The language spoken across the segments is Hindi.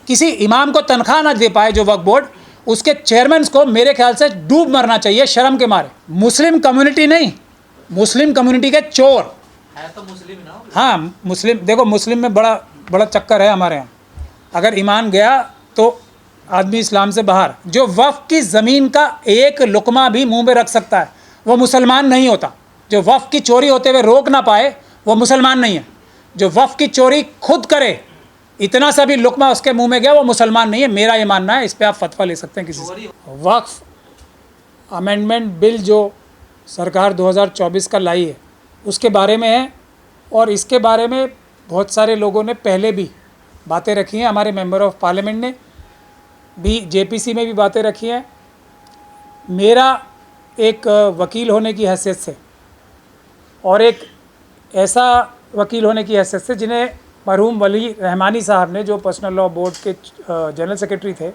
किसी इमाम को तनख्वाह ना दे पाए जो वक्फ बोर्ड, उसके चेयरमैन को मेरे ख्याल से डूब मरना चाहिए शर्म के मारे। मुस्लिम कम्युनिटी नहीं, मुस्लिम कम्युनिटी के चोर है तो मुस्लिम ना। हाँ मुस्लिम, देखो मुस्लिम में बड़ा बड़ा चक्कर है हमारे यहाँ। अगर ईमान गया तो आदमी इस्लाम से बाहर। जो वक्फ की ज़मीन का एक लुकमा भी मुंह में रख सकता है वो मुसलमान नहीं होता। जो वक्फ की चोरी होते हुए रोक ना पाए वो मुसलमान नहीं है। जो वक्फ की चोरी खुद करे, इतना सा भी लुकमा उसके मुंह में गया, वो मुसलमान नहीं है। मेरा ये मानना है, इस पर आप फतवा ले सकते हैं किसी से। वक्फ अमेंडमेंट बिल जो सरकार 2024 का लाई है उसके बारे में है, और इसके बारे में बहुत सारे लोगों ने पहले भी बातें रखी हैं। हमारे मेंबर ऑफ पार्लियामेंट ने भी जेपीसी में भी बातें रखी हैं। मेरा एक वकील होने की हैसियत से और एक ऐसा वकील होने की हैसियत से जिन्हें मरहूम वली रहमानी साहब ने, जो पर्सनल लॉ बोर्ड के जनरल सेक्रेटरी थे,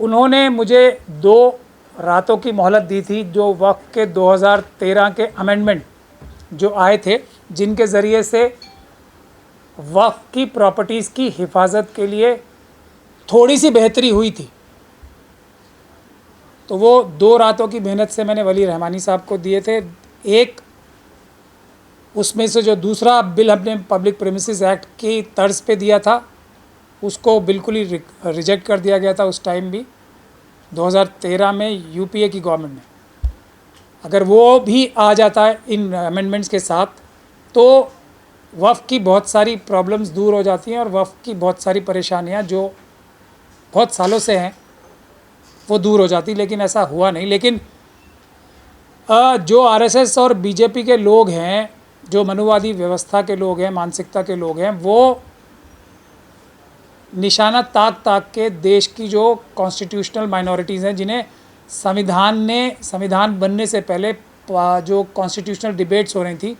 उन्होंने मुझे 2 रातों की मोहलत दी थी, जो वक्फ के 2013 के अमेंडमेंट जो आए थे, जिनके ज़रिए से वक्फ की प्रॉपर्टीज़ की हिफाजत के लिए थोड़ी सी बेहतरी हुई थी। तो वो 2 रातों की मेहनत से मैंने वली रहमानी साहब को दिए थे। एक उसमें से जो दूसरा बिल हमने पब्लिक प्रीमिसेस एक्ट की तर्ज पे दिया था, उसको बिल्कुल ही रिजेक्ट कर दिया गया था उस टाइम भी 2013 में यूपीए की गवर्नमेंट ने। अगर वो भी आ जाता है इन अमेंडमेंट्स के साथ तो वक्फ की बहुत सारी प्रॉब्लम्स दूर हो जाती हैं, और वक्फ की बहुत सारी परेशानियां जो बहुत सालों से हैं वो दूर हो जाती। लेकिन ऐसा हुआ नहीं। लेकिन जो आरएसएस और बीजेपी के लोग हैं, जो मनुवादी व्यवस्था के लोग हैं, मानसिकता के लोग हैं, वो निशाना ताक के देश की जो कॉन्स्टिट्यूशनल माइनॉरिटीज़ हैं, जिन्हें संविधान बनने से पहले जो कॉन्स्टिट्यूशनल डिबेट्स हो रही थी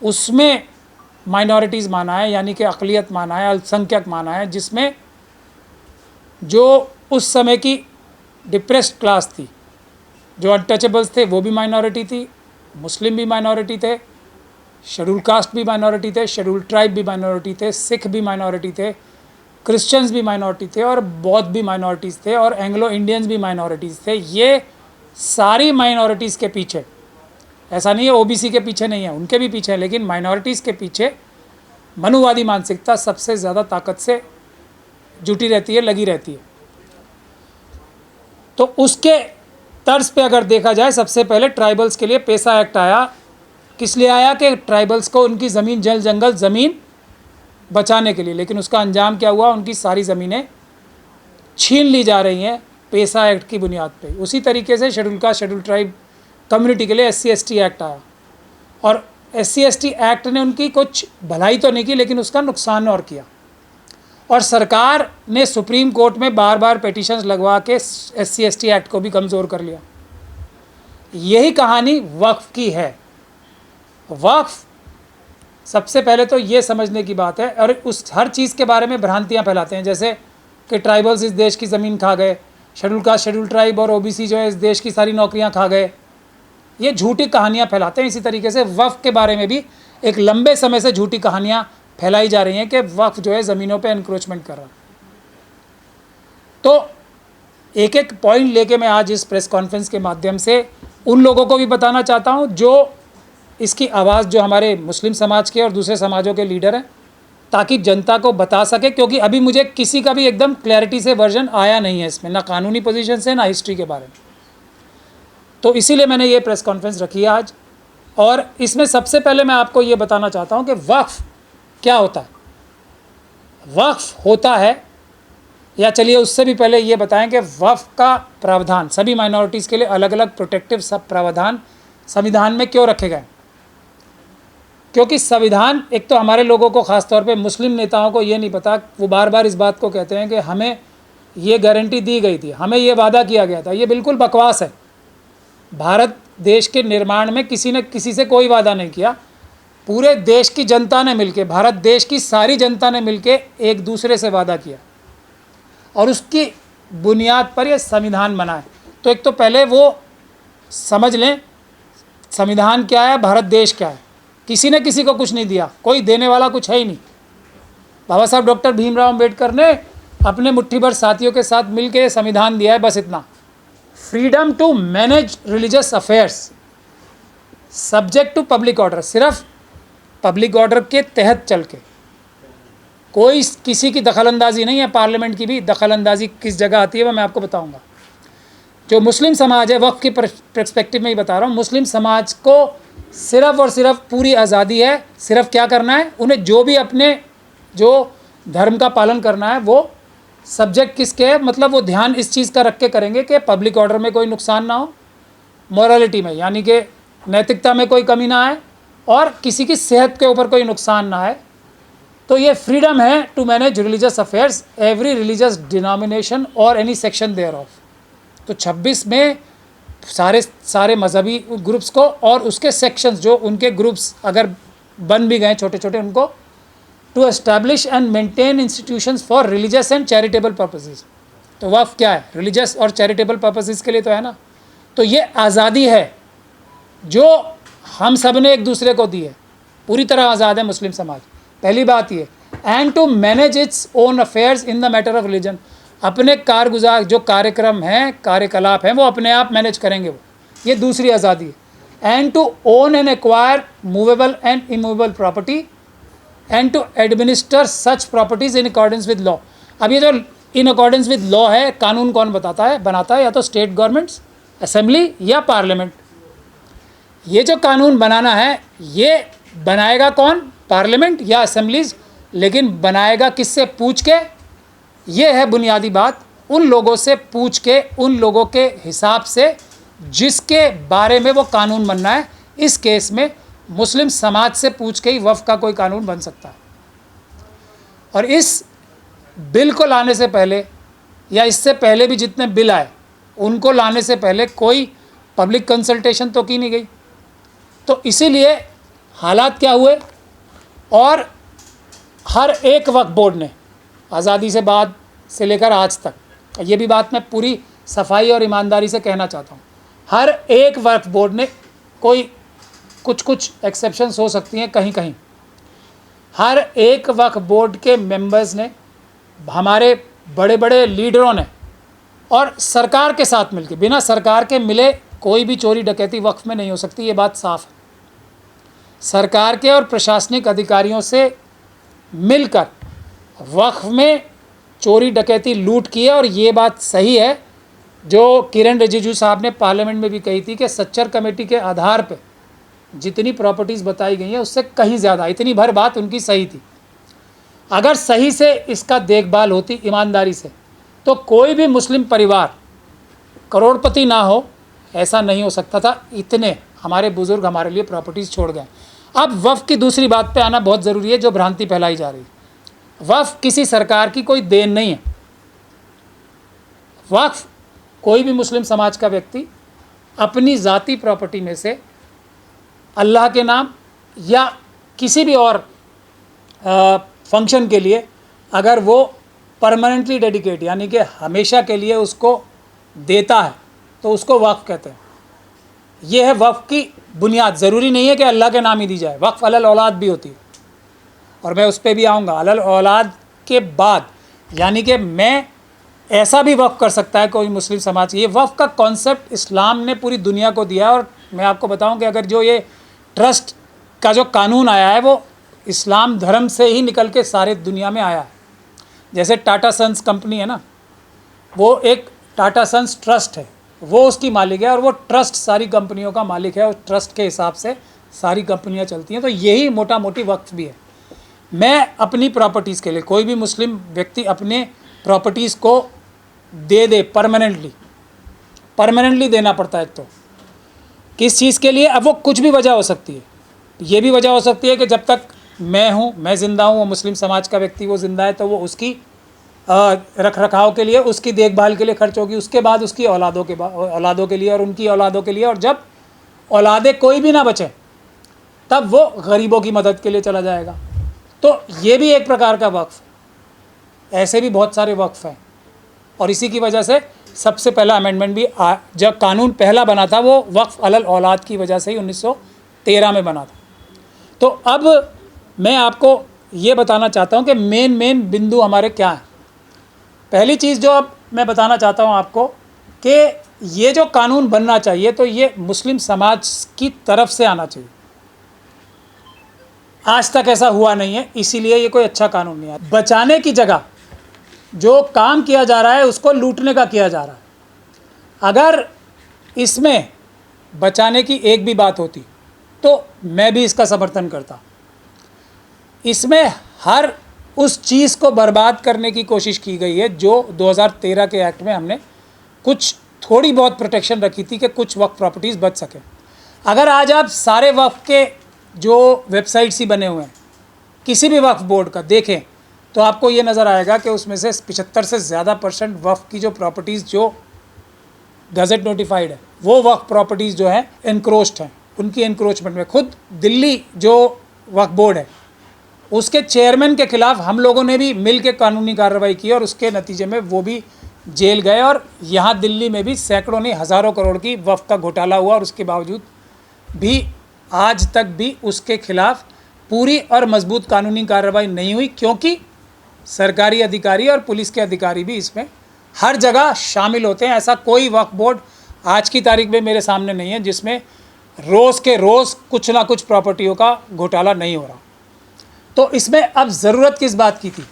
उसमें माइनॉरिटीज़ माना है, यानी कि अक़लियत माना है, अल्पसंख्यक माना है, जिसमें जो उस समय की डिप्रेस्ड क्लास थी, जो अनटचेबल्स थे वो भी माइनॉरिटी थी, मुस्लिम भी माइनॉरिटी थे, शेड्यूल कास्ट भी माइनॉरिटी थे, शेड्यूल ट्राइब भी माइनॉरिटी थे, सिख भी माइनॉरिटी थे, क्रिश्चियंस भी माइनॉरिटी थे, और बौद्ध भी माइनॉरिटीज़ थे, और एंग्लो इंडियंस भी माइनॉरिटीज़ थे। ये सारी माइनॉरिटीज़ के पीछे, ऐसा नहीं है ओबीसी के पीछे नहीं है, उनके भी पीछे है, लेकिन माइनॉरिटीज़ के पीछे मनुवादी मानसिकता सबसे ज़्यादा ताकत से जुटी रहती है, लगी रहती है। तो उसके तर्ज पे अगर देखा जाए, सबसे पहले ट्राइबल्स के लिए पैसा एक्ट आया। किस लिए आया? कि ट्राइबल्स को उनकी ज़मीन, जल जंगल ज़मीन बचाने के लिए। लेकिन उसका अंजाम क्या हुआ? उनकी सारी ज़मीनें छीन ली जा रही हैं पैसा एक्ट की बुनियाद पे। उसी तरीके से schedule caste, schedule tribe community के लिए SC/ST एक्ट आया, और SC/ST एक्ट ने उनकी कुछ भलाई तो नहीं की, लेकिन उसका नुकसान और किया। और सरकार ने सुप्रीम कोर्ट में बार बार पिटीशंस लगवा के SC/ST एक्ट को भी कमज़ोर कर लिया। यही कहानी वक्फ की है। वक्फ सबसे पहले तो ये समझने की बात है, और उस हर चीज़ के बारे में भ्रांतियाँ फैलाते हैं, जैसे कि ट्राइबल्स इस देश की ज़मीन खा गए, शेड्यूल कास्ट, शेड्यूल ट्राइब और OBC जो है इस देश की सारी नौकरियाँ खा गए। ये झूठी कहानियाँ फैलाते हैं। इसी तरीके से वक्फ के बारे में भी एक लंबे समय से झूठी कहानियाँ फैलाई जा रही हैं कि वक्फ जो है ज़मीनों पे एनक्रोचमेंट कर रहा है। तो एक एक पॉइंट लेके मैं आज इस प्रेस कॉन्फ्रेंस के माध्यम से उन लोगों को भी बताना चाहता हूँ जो इसकी आवाज़, जो हमारे मुस्लिम समाज के और दूसरे समाजों के लीडर हैं, ताकि जनता को बता सके। क्योंकि अभी मुझे किसी का भी एकदम क्लैरिटी से वर्जन आया नहीं है इसमें, ना कानूनी पोजीशन से, ना हिस्ट्री के बारे में। तो इसीलिए मैंने ये प्रेस कॉन्फ्रेंस रखी है आज। और इसमें सबसे पहले मैं आपको ये बताना चाहता हूँ कि वक्फ क्या होता है। वक्फ होता है, या चलिए उससे भी पहले ये बताएं कि वक्फ का प्रावधान सभी माइनॉरिटीज़ के लिए अलग अलग प्रोटेक्टिव सब प्रावधान संविधान में क्यों रखे गए। क्योंकि संविधान, एक तो हमारे लोगों को, ख़ास तौर पे मुस्लिम नेताओं को ये नहीं पता, वो बार बार इस बात को कहते हैं कि हमें ये गारंटी दी गई थी, हमें ये वादा किया गया था। ये बिल्कुल बकवास है। भारत देश के निर्माण में किसी ने किसी से कोई वादा नहीं किया। पूरे देश की जनता ने मिलके, भारत देश की सारी जनता ने मिलके एक दूसरे से वादा किया, और उसकी बुनियाद पर यह संविधान बना है। तो एक तो पहले वो समझ लें संविधान क्या है, भारत देश क्या है। किसी ने किसी को कुछ नहीं दिया, कोई देने वाला कुछ है ही नहीं। बाबा साहब डॉक्टर भीमराव अंबेडकर ने अपने मुट्ठी भर साथियों के साथ मिलकर संविधान दिया है, बस इतना। Freedom to manage religious affairs subject to public order, सिर्फ पब्लिक ऑर्डर के तहत चल के, कोई किसी की दखलंदाजी नहीं है। पार्लियामेंट की भी दखलंदाजी किस जगह आती है वो मैं आपको बताऊंगा। जो मुस्लिम समाज है, वक्फ की पर्सपेक्टिव में ही बता रहा हूँ, मुस्लिम समाज को सिर्फ और सिर्फ पूरी आज़ादी है। सिर्फ क्या करना है, उन्हें जो भी अपने जो धर्म का पालन करना है वो सब्जेक्ट किसके है, मतलब वो ध्यान इस चीज़ का रख के करेंगे कि पब्लिक ऑर्डर में कोई नुकसान ना हो, मॉरलिटी में यानी कि नैतिकता में कोई कमी ना आए, और किसी की सेहत के ऊपर कोई नुकसान ना आए। तो ये फ्रीडम है to manage religious affairs every religious denomination और एनी सेक्शन देयर ऑफ। तो 26 में सारे मजहबी ग्रुप्स को और उसके सेक्शंस, जो उनके ग्रुप्स अगर बन भी गए छोटे छोटे, उनको to establish and maintain institutions for religious and charitable purposes. तो वक्फ क्या है, रिलीजियस और चैरिटेबल पर्पसेस के लिए तो है ना। तो ये आज़ादी है जो हम सब ने एक दूसरे को दी है, पूरी तरह आज़ाद है मुस्लिम समाज। पहली बात ये, and to manage its own affairs in the matter of religion, अपने कारगुजार जो कार्यक्रम हैं, कार्यकलाप हैं, वो अपने आप मैनेज करेंगे वो, ये दूसरी आज़ादी है। And to own and acquire movable and immovable property and to administer such properties in accordance with law. अब ये जो इन अकॉर्डेंस विद लॉ है, कानून कौन बनाता है, या तो स्टेट गवर्नमेंट्स, असेंबली या पार्लियामेंट। ये जो कानून बनाना है ये बनाएगा कौन, पार्लियामेंट या असेंबलीज, लेकिन बनाएगा किससे, पूछ के। ये है बुनियादी बात, उन लोगों से पूछ के, उन लोगों के हिसाब से जिसके बारे में वो कानून बनना है। इस केस में मुस्लिम समाज से पूछ के ही वक्फ का कोई कानून बन सकता है। और इस बिल को लाने से पहले या इससे पहले भी जितने बिल आए, उनको लाने से पहले कोई पब्लिक कंसल्टेशन तो की नहीं गई। तो इसीलिए हालात क्या हुए, और हर एक वक्फ बोर्ड ने आज़ादी से बाद से लेकर आज तक, ये भी बात मैं पूरी सफाई और ईमानदारी से कहना चाहता हूँ, हर एक वक्फ बोर्ड ने, कोई कुछ एक्सेप्शंस हो सकती हैं कहीं कहीं, हर एक वक्फ बोर्ड के मेंबर्स ने, हमारे बड़े बड़े लीडरों ने, और सरकार के साथ मिलकर, बिना सरकार के मिले कोई भी चोरी डकैती वक्फ में नहीं हो सकती, ये बात साफ है। सरकार के और प्रशासनिक अधिकारियों से मिलकर वक्फ में चोरी डकैती लूट की है। और ये बात सही है जो किरण रिजिजू साहब ने पार्लियामेंट में भी कही थी कि सच्चर कमेटी के आधार पे जितनी प्रॉपर्टीज़ बताई गई हैं उससे कहीं ज़्यादा, इतनी भर बात उनकी सही थी। अगर सही से इसका देखभाल होती ईमानदारी से, तो कोई भी मुस्लिम परिवार करोड़पति ना हो, ऐसा नहीं हो सकता था। इतने हमारे बुज़ुर्ग हमारे लिए प्रॉपर्टीज़ छोड़ गए। अब वक्फ की दूसरी बात पे आना बहुत ज़रूरी है, जो भ्रांति फैलाई जा रही है। वक्फ किसी सरकार की कोई देन नहीं है। वक्फ कोई भी मुस्लिम समाज का व्यक्ति अपनी ज़ाती प्रॉपर्टी में से अल्लाह के नाम या किसी भी और फंक्शन के लिए अगर वो परमानेंटली डेडिकेट यानी कि हमेशा के लिए उसको देता है तो उसको वक्फ कहते हैं। ये है वक्फ की बुनियाद। ज़रूरी नहीं है कि अल्लाह के नाम ही दी जाए, वक्फ अलल औलाद भी होती है, और मैं उस पर भी आऊँगा। अलल औलाद के बाद यानी कि मैं ऐसा भी वक्फ कर सकता है कोई मुस्लिम समाज। ये वक्फ का कॉन्सेप्ट इस्लाम ने पूरी दुनिया को दिया है। और मैं आपको बताऊं कि अगर जो ये ट्रस्ट का जो कानून आया है वो इस्लाम धर्म से ही निकल के सारे दुनिया में आया है। जैसे टाटा सन्स कंपनी है ना, वो एक टाटा सन्स ट्रस्ट है, वो उसकी मालिक है, और वो ट्रस्ट सारी कंपनियों का मालिक है, और ट्रस्ट के हिसाब से सारी कंपनियां चलती हैं। तो यही मोटा मोटी वक्फ भी है। मैं अपनी प्रॉपर्टीज़ के लिए, कोई भी मुस्लिम व्यक्ति अपने प्रॉपर्टीज़ को दे दे परमानेंटली देना पड़ता है। तो किस चीज़ के लिए? अब वो कुछ भी वजह हो सकती है। ये भी वजह हो सकती है कि जब तक मैं ज़िंदा हूँ, वो मुस्लिम समाज का व्यक्ति वो ज़िंदा है, तो वो उसकी रख रखाव के लिए, उसकी देखभाल के लिए खर्च होगी। उसके बाद उसकी औलादों के लिए और उनकी औलादों के लिए, और जब औलादे कोई भी ना बचे तब वो गरीबों की मदद के लिए चला जाएगा। तो ये भी एक प्रकार का वक्फ। ऐसे भी बहुत सारे वक्फ हैं, और इसी की वजह से सबसे पहला अमेंडमेंट भी जब कानून पहला बना था वो वक्फ अलल औलाद की वजह से ही 1913 में बना था। तो अब मैं आपको ये बताना चाहता हूँ कि मेन बिंदु हमारे क्या हैं। पहली चीज़ जो अब मैं बताना चाहता हूँ आपको कि ये जो कानून बनना चाहिए तो ये मुस्लिम समाज की तरफ से आना चाहिए। आज तक ऐसा हुआ नहीं है, इसीलिए ये कोई अच्छा कानून नहीं है। बचाने की जगह जो काम किया जा रहा है उसको लूटने का किया जा रहा है। अगर इसमें बचाने की एक भी बात होती तो मैं भी इसका समर्थन करता। इसमें हर उस चीज़ को बर्बाद करने की कोशिश की गई है जो 2013 के एक्ट में हमने कुछ थोड़ी बहुत प्रोटेक्शन रखी थी कि कुछ वक्फ प्रॉपर्टीज़ बच सके। अगर आज आप सारे वक्फ के जो वेबसाइट्स ही बने हुए हैं किसी भी वक्फ बोर्ड का देखें तो आपको ये नज़र आएगा कि उसमें से 75 से ज़्यादा % वक्फ की जो प्रॉपर्टीज़ जो गज़ट नोटिफाइड है वो वक्फ प्रॉपर्टीज़ जो हैं एनक्रोच्ड हैं। उनकी एनक्रोचमेंट में खुद दिल्ली जो वक्फ बोर्ड है उसके चेयरमैन के ख़िलाफ़ हम लोगों ने भी मिल के कानूनी कार्रवाई की और उसके नतीजे में वो भी जेल गए। और यहाँ दिल्ली में भी सैकड़ों नहीं हज़ारों करोड़ की वक्फ का घोटाला हुआ और उसके बावजूद भी आज तक भी उसके खिलाफ़ पूरी और मजबूत कानूनी कार्रवाई नहीं हुई, क्योंकि सरकारी अधिकारी और पुलिस के अधिकारी भी इसमें हर जगह शामिल होते हैं। ऐसा कोई वक्फ बोर्ड आज की तारीख में मेरे सामने नहीं है जिसमें रोज़ के रोज़ कुछ ना कुछ प्रॉपर्टियों का घोटाला नहीं हो रहा। तो इसमें अब ज़रूरत किस बात की थी?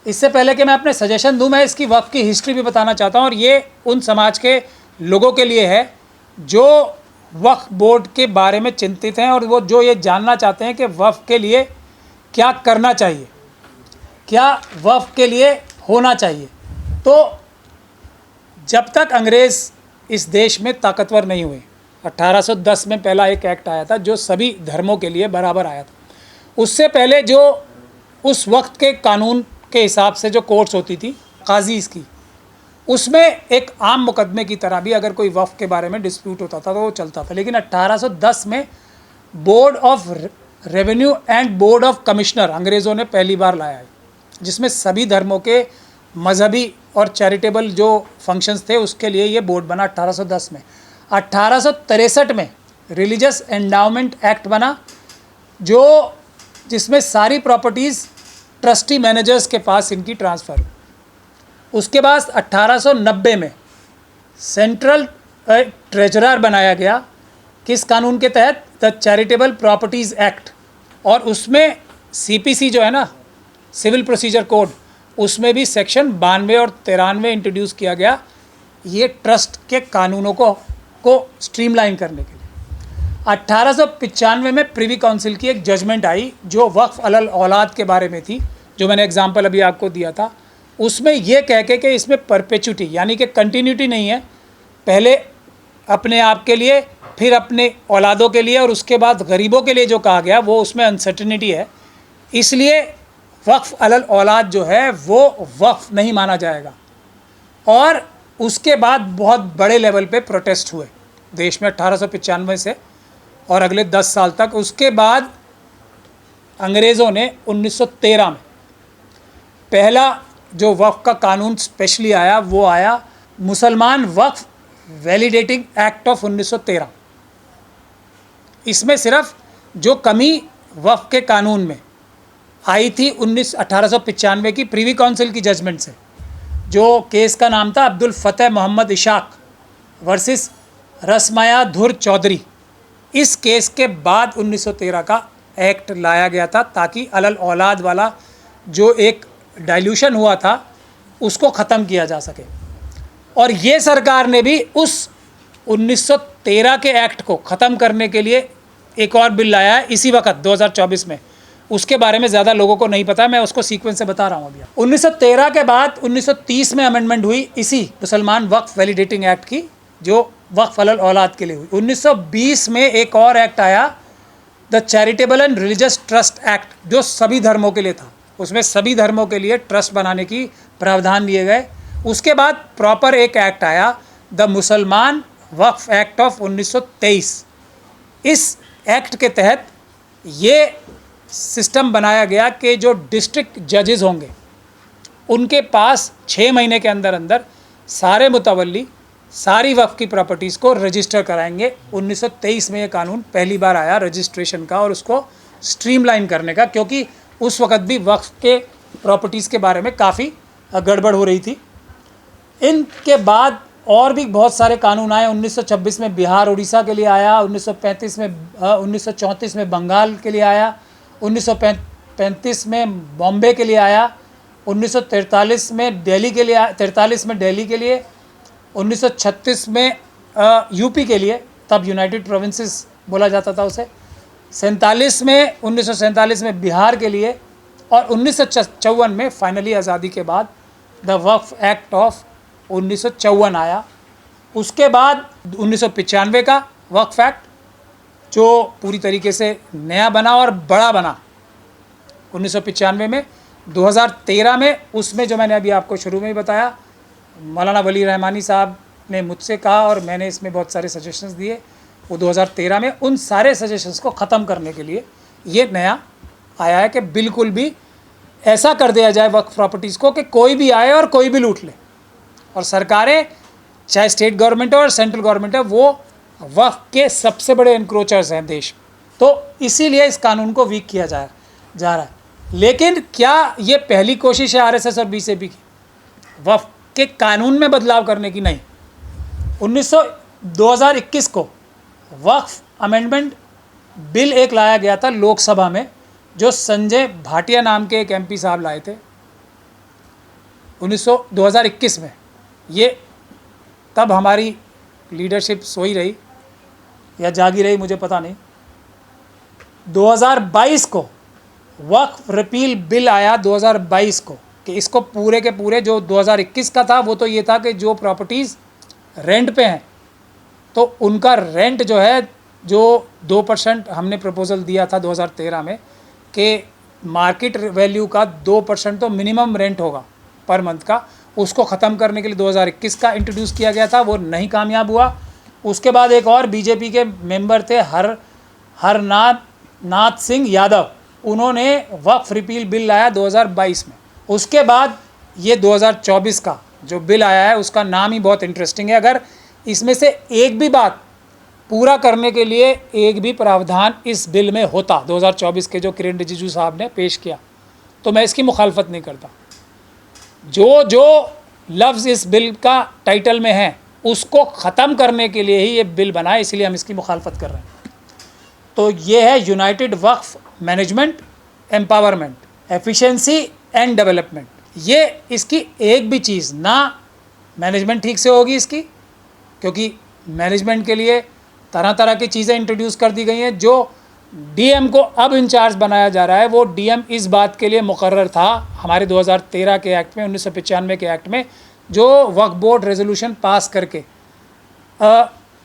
इससे पहले कि मैं अपने सजेशन दूं, मैं इसकी वक्फ की हिस्ट्री भी बताना चाहता हूं। और ये उन समाज के लोगों के लिए है जो वक्फ बोर्ड के बारे में चिंतित हैं और वो जो ये जानना चाहते हैं कि वक्फ के लिए क्या करना चाहिए, क्या वक्फ के लिए होना चाहिए। तो जब तक अंग्रेज़ इस देश में ताकतवर नहीं हुए, 1810 में पहला एक एक्ट आया था जो सभी धर्मों के लिए बराबर आया था। उससे पहले जो उस वक्त के कानून के हिसाब से जो कोर्ट्स होती थी काजीज़ की, उसमें एक आम मुकदमे की तरह भी अगर कोई वक्फ के बारे में डिस्प्यूट होता था तो वो चलता था। लेकिन 1810 में board of revenue and board of commissioner अंग्रेज़ों ने पहली बार लाया है, जिसमें सभी धर्मों के मजहबी और चैरिटेबल जो फंक्शंस थे उसके लिए ये बोर्ड बना 1810 में। 1863 में रिलीजियस एंडाउमेंट एक्ट बना जिसमें सारी प्रॉपर्टीज़ ट्रस्टी मैनेजर्स के पास इनकी ट्रांसफ़र। उसके बाद 1890 में सेंट्रल ट्रेजरर बनाया गया, किस कानून के तहत? The charitable properties act. और उसमें सीपीसी जो है ना, सिविल प्रोसीजर कोड, उसमें भी सेक्शन 92 और 93 इंट्रोड्यूस किया गया ये ट्रस्ट के कानूनों को स्ट्रीमलाइन करने के लिए। 1895 में प्रिवी काउंसिल की एक जजमेंट आई जो वक्फ अलल औलाद के बारे में थी, जो मैंने एग्जांपल अभी आपको दिया था। उसमें यह कह के कि इसमें परपेचुटी यानी कि कंटिन्यूटी नहीं है, पहले अपने आप के लिए, फिर अपने औलादों के लिए और उसके बाद गरीबों के लिए जो कहा गया वो उसमें अनसर्टेनिटी है। इसलिए वक्फ अलल औलाद जो है वो वक्फ नहीं माना जाएगा। और उसके बाद बहुत बड़े लेवल पे प्रोटेस्ट हुए देश में 1895 से और अगले 10 साल तक। उसके बाद अंग्रेज़ों ने 1913 में पहला जो वक्फ का कानून स्पेशली आया वो आया मुसलमान वक्फ वैलिडेटिंग एक्ट ऑफ 1913। इसमें सिर्फ जो कमी वक्फ के कानून में आई थी 1895 की प्रिवी काउंसिल की जजमेंट से, जो केस का नाम था अब्दुल फतेह मोहम्मद इशाक वर्सेस रसमाया धुर चौधरी। इस केस के बाद 1913 का एक्ट लाया गया था ताकि अलल औलाद वाला जो एक डाइल्यूशन हुआ था उसको ख़त्म किया जा सके। और ये सरकार ने भी उस 1913 के एक्ट को ख़त्म करने के लिए एक और बिल लाया है इसी वक्त 2024 में। उसके बारे में ज़्यादा लोगों को नहीं पता, मैं उसको सीक्वेंस से बता रहा हूँ अभी। 1913 के बाद 1930 में अमेंडमेंट हुई इसी मुसलमान वक्फ वैलिडेटिंग एक्ट की, जो वक्फ अलल औलाद के लिए हुई। 1920 में एक और एक्ट आया, the charitable and religious trust act, जो सभी धर्मों के लिए था। उसमें सभी धर्मों के लिए ट्रस्ट बनाने की प्रावधान दिए गए। उसके बाद प्रॉपर एक एक्ट आया, द मुसलमान वक्फ एक्ट ऑफ 1923। इस एक्ट के तहत ये सिस्टम बनाया गया कि जो डिस्ट्रिक्ट जजेस होंगे उनके पास 6 महीने के अंदर अंदर सारे मुतवल्ली सारी वक्फ की प्रॉपर्टीज़ को रजिस्टर कराएंगे। 1923 में ये कानून पहली बार आया रजिस्ट्रेशन का और उसको स्ट्रीमलाइन करने का, क्योंकि उस वक़्त भी वक्फ के प्रॉपर्टीज़ के बारे में काफ़ी गड़बड़ हो रही थी। इनके बाद और भी बहुत सारे कानून आए। 1926 में बिहार उड़ीसा के लिए आया, 1934 में बंगाल के लिए आया, 1935 में बॉम्बे के लिए आया, 1943 में दिल्ली के लिए, 43 में दिल्ली के लिए, 1936 में यूपी के लिए, तब यूनाइटेड प्रोविंसेस बोला जाता था उसे, 1947 में बिहार के लिए, और 1954 में फाइनली आज़ादी के बाद द वक्फ एक्ट ऑफ 1954 आया। उसके बाद 1995 का वक्फ एक्ट जो पूरी तरीके से नया बना और बड़ा बना 1995 में। 2013 में उसमें जो मैंने अभी आपको शुरू में ही बताया, मौलाना वली रहमानी साहब ने मुझसे कहा और मैंने इसमें बहुत सारे सजेशंस दिए। वो 2013 में उन सारे सजेशंस को ख़त्म करने के लिए ये नया आया है कि बिल्कुल भी ऐसा कर दिया जाए वक्फ प्रॉपर्टीज़ को कि कोई भी आए और कोई भी लूट ले, और सरकारें चाहे स्टेट गवर्नमेंट है और सेंट्रल गवर्नमेंट है वो वक्फ के सबसे बड़े इंक्रोचर्स हैं देश में। तो इसीलिए इस कानून को वीक किया जा रहा है। लेकिन क्या ये पहली कोशिश है आरएसएस और बीजेपी की वक्फ के कानून में बदलाव करने की? नहीं। 2021 को वक्फ अमेंडमेंट बिल एक लाया गया था लोकसभा में, जो संजय भाटिया नाम के एक एमपी साहब लाए थे 2021 में। ये तब हमारी लीडरशिप सोई रही या जागी रही, मुझे पता नहीं। 2022 को वक्फ रिपील बिल आया 2022 को, कि इसको पूरे के पूरे, जो 2021 का था वो तो ये था कि जो प्रॉपर्टीज़ रेंट पे हैं तो उनका रेंट जो है, जो 2% हमने प्रपोज़ल दिया था 2013 में कि मार्केट वैल्यू का 2% तो मिनिमम रेंट होगा पर मंथ का, उसको ख़त्म करने के लिए 2021 का इंट्रोड्यूस किया गया था, वो नहीं कामयाब हुआ। उसके बाद एक और बीजेपी के मेंबर थे हरनाथ सिंह यादव, उन्होंने वक्फ रिपील बिल लाया 2022 में। उसके बाद ये 2024 का जो बिल आया है उसका नाम ही बहुत इंटरेस्टिंग है। अगर इसमें से एक भी बात पूरा करने के लिए एक भी प्रावधान इस बिल में होता 2024 के, जो किरण रिजिजू साहब ने पेश किया, तो मैं इसकी मुखालफत नहीं करता। जो लफ्ज़ इस बिल का टाइटल में है उसको ख़त्म करने के लिए ही ये बिल बना है, इसलिए हम इसकी मुखालफत कर रहे हैं। तो ये है United Waqf management empowerment, efficiency and development. ये इसकी एक भी चीज़ ना मैनेजमेंट ठीक से होगी इसकी, क्योंकि मैनेजमेंट के लिए तरह तरह की चीज़ें इंट्रोड्यूस कर दी गई हैं। जो डीएम को अब इंचार्ज बनाया जा रहा है, वो डीएम इस बात के लिए मुकर्रर था हमारे 2013 के एक्ट में, 1995 के एक्ट में, जो वक्फ बोर्ड रेजोल्यूशन पास करके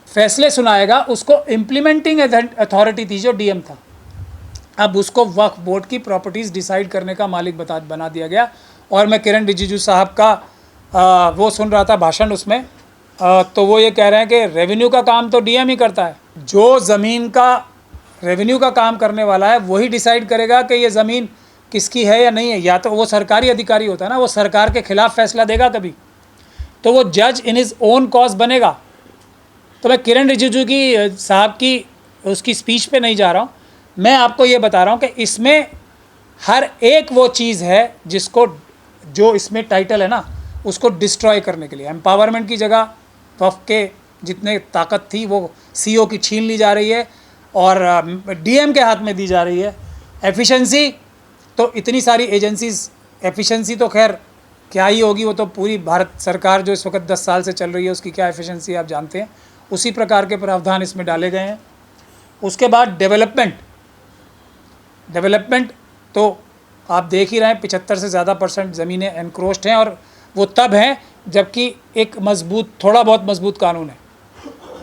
फैसले सुनाएगा, उसको इम्प्लीमेंटिंग अथॉरिटी थी जो डीएम था। अब उसको वक्फ बोर्ड की प्रॉपर्टीज़ डिसाइड करने का मालिक बना दिया गया। और मैं किरण रिजिजू साहब का वो सुन रहा था भाषण उसमें, तो वो ये कह रहे हैं कि रेवेन्यू का काम तो डीएम ही करता है, जो ज़मीन का रेवेन्यू का काम करने वाला है वही डिसाइड करेगा कि ये ज़मीन किसकी है या नहीं है। या तो वो सरकारी अधिकारी होता है ना, वो सरकार के ख़िलाफ़ फैसला देगा कभी, तो वो जज इन हिज ओन कॉज बनेगा। तो मैं किरण रिजिजू की साहब की उसकी स्पीच पे नहीं जा रहा हूँ, मैं आपको ये बता रहा हूँ कि इसमें हर एक वो चीज़ है जिसको, जो इसमें टाइटल है ना, उसको डिस्ट्रॉय करने के लिए एम्पावरमेंट की जगह वक्फ के जितने ताकत थी वो सीईओ की छीन ली जा रही है और डीएम के हाथ में दी जा रही है। एफिशिएंसी तो इतनी सारी एजेंसीज़, एफिशिएंसी तो खैर क्या ही होगी, वो तो पूरी भारत सरकार जो इस वक्त 10 साल से चल रही है उसकी क्या एफिशिएंसी आप जानते हैं, उसी प्रकार के प्रावधान इसमें डाले गए हैं। उसके बाद डेवलपमेंट तो आप देख ही रहे हैं, 75 से ज़्यादा % ज़मीनें एनक्रोच्ड हैं, और वो तब हैं जबकि एक थोड़ा बहुत मजबूत कानून है।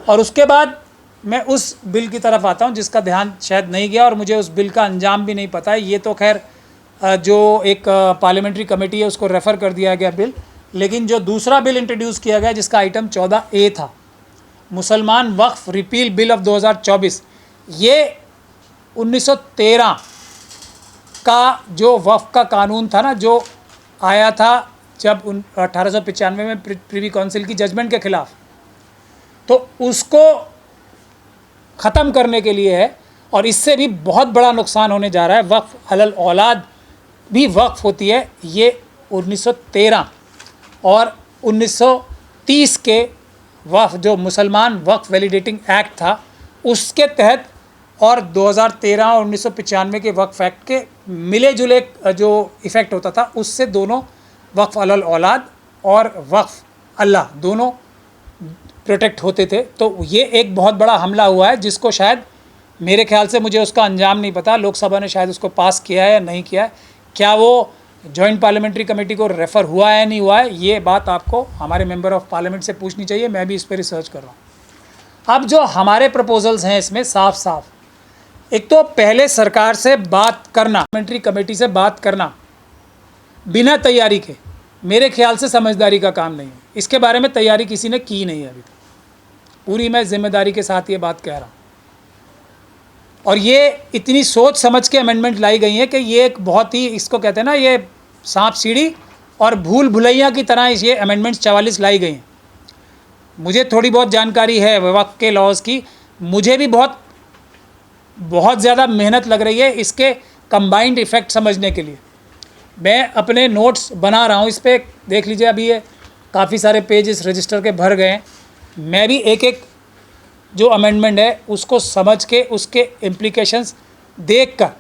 और उसके बाद मैं उस बिल की तरफ आता हूं जिसका ध्यान शायद नहीं गया और मुझे उस बिल का अंजाम भी नहीं पता है। ये तो खैर जो एक पार्लियामेंट्री कमेटी है उसको रेफ़र कर दिया गया बिल, लेकिन जो दूसरा बिल इंट्रोड्यूस किया गया जिसका आइटम 14A था, मुसलमान वक्फ रिपील बिल ऑफ 2024, ये 1913 का जो वक्फ का कानून था ना, जो आया था जब 1895 में प्रिवी काउंसिल की जजमेंट के ख़िलाफ़, तो उसको ख़त्म करने के लिए है। और इससे भी बहुत बड़ा नुकसान होने जा रहा है। वक्फ अलल औलाद भी वक्फ होती है, ये 1913 और 1930 के वक्फ जो मुसलमान वक्फ वैलिडेटिंग एक्ट था उसके तहत और 2013 और 1995 के वक्फ एक्ट के मिले जुले जो इफ़ेक्ट होता था उससे दोनों वक्फ अलल औलाद और वक्फ अल्लाह दोनों प्रोटेक्ट होते थे। तो ये एक बहुत बड़ा हमला हुआ है जिसको शायद मेरे ख्याल से, मुझे उसका अंजाम नहीं पता, लोकसभा ने शायद उसको पास किया है या नहीं किया है, क्या वो जॉइंट पार्लियामेंट्री कमेटी को रेफ़र हुआ है या नहीं हुआ है, ये बात आपको हमारे मेंबर ऑफ पार्लियामेंट से पूछनी चाहिए। मैं भी इस पर रिसर्च कर रहा हूँ। अब जो हमारे प्रपोजल्स हैं इसमें साफ साफ, एक तो पहले सरकार से बात करना, पार्लियामेंट्री कमेटी से बात करना बिना तैयारी के, मेरे ख्याल से समझदारी का काम नहीं है। इसके बारे में तैयारी किसी ने की नहीं है अभी तक, पूरी मैं जिम्मेदारी के साथ ये बात कह रहा हूँ। और ये इतनी सोच समझ के अमेंडमेंट लाई गई हैं कि ये एक बहुत ही, इसको कहते हैं ना, ये सांप सीढ़ी और भूल भुलैया की तरह ये अमेंडमेंट्स 44 लाई गई हैं। मुझे थोड़ी बहुत जानकारी है वक्फ के लॉज की, मुझे भी बहुत ज़्यादा मेहनत लग रही है इसके कंबाइंड इफ़ेक्ट समझने के लिए। मैं अपने नोट्स बना रहा हूँ इस पर, देख लीजिए अभी ये काफ़ी सारे पेज इस रजिस्टर के भर गए हैं। मैं भी एक एक जो अमेंडमेंट है उसको समझ के उसके इम्प्लीकेशंस देखकर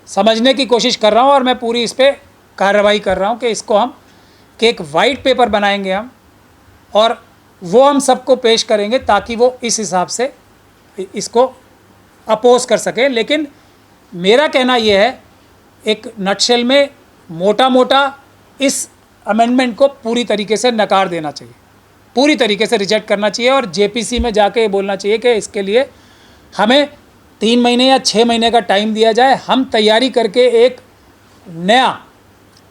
समझने की कोशिश कर रहा हूँ और मैं पूरी इस पर कार्रवाई कर रहा हूँ कि इसको हम कि एक वाइट पेपर बनाएंगे हम और वो हम सबको पेश करेंगे ताकि वो इस हिसाब से इसको अपोज कर सकें। लेकिन मेरा कहना ये है, एक नटशेल में मोटा मोटा इस अमेंडमेंट को पूरी तरीके से नकार देना चाहिए, पूरी तरीके से रिजेक्ट करना चाहिए और जेपीसी में जाके ये बोलना चाहिए कि इसके लिए हमें 3 महीने या 6 महीने का टाइम दिया जाए, हम तैयारी करके एक नया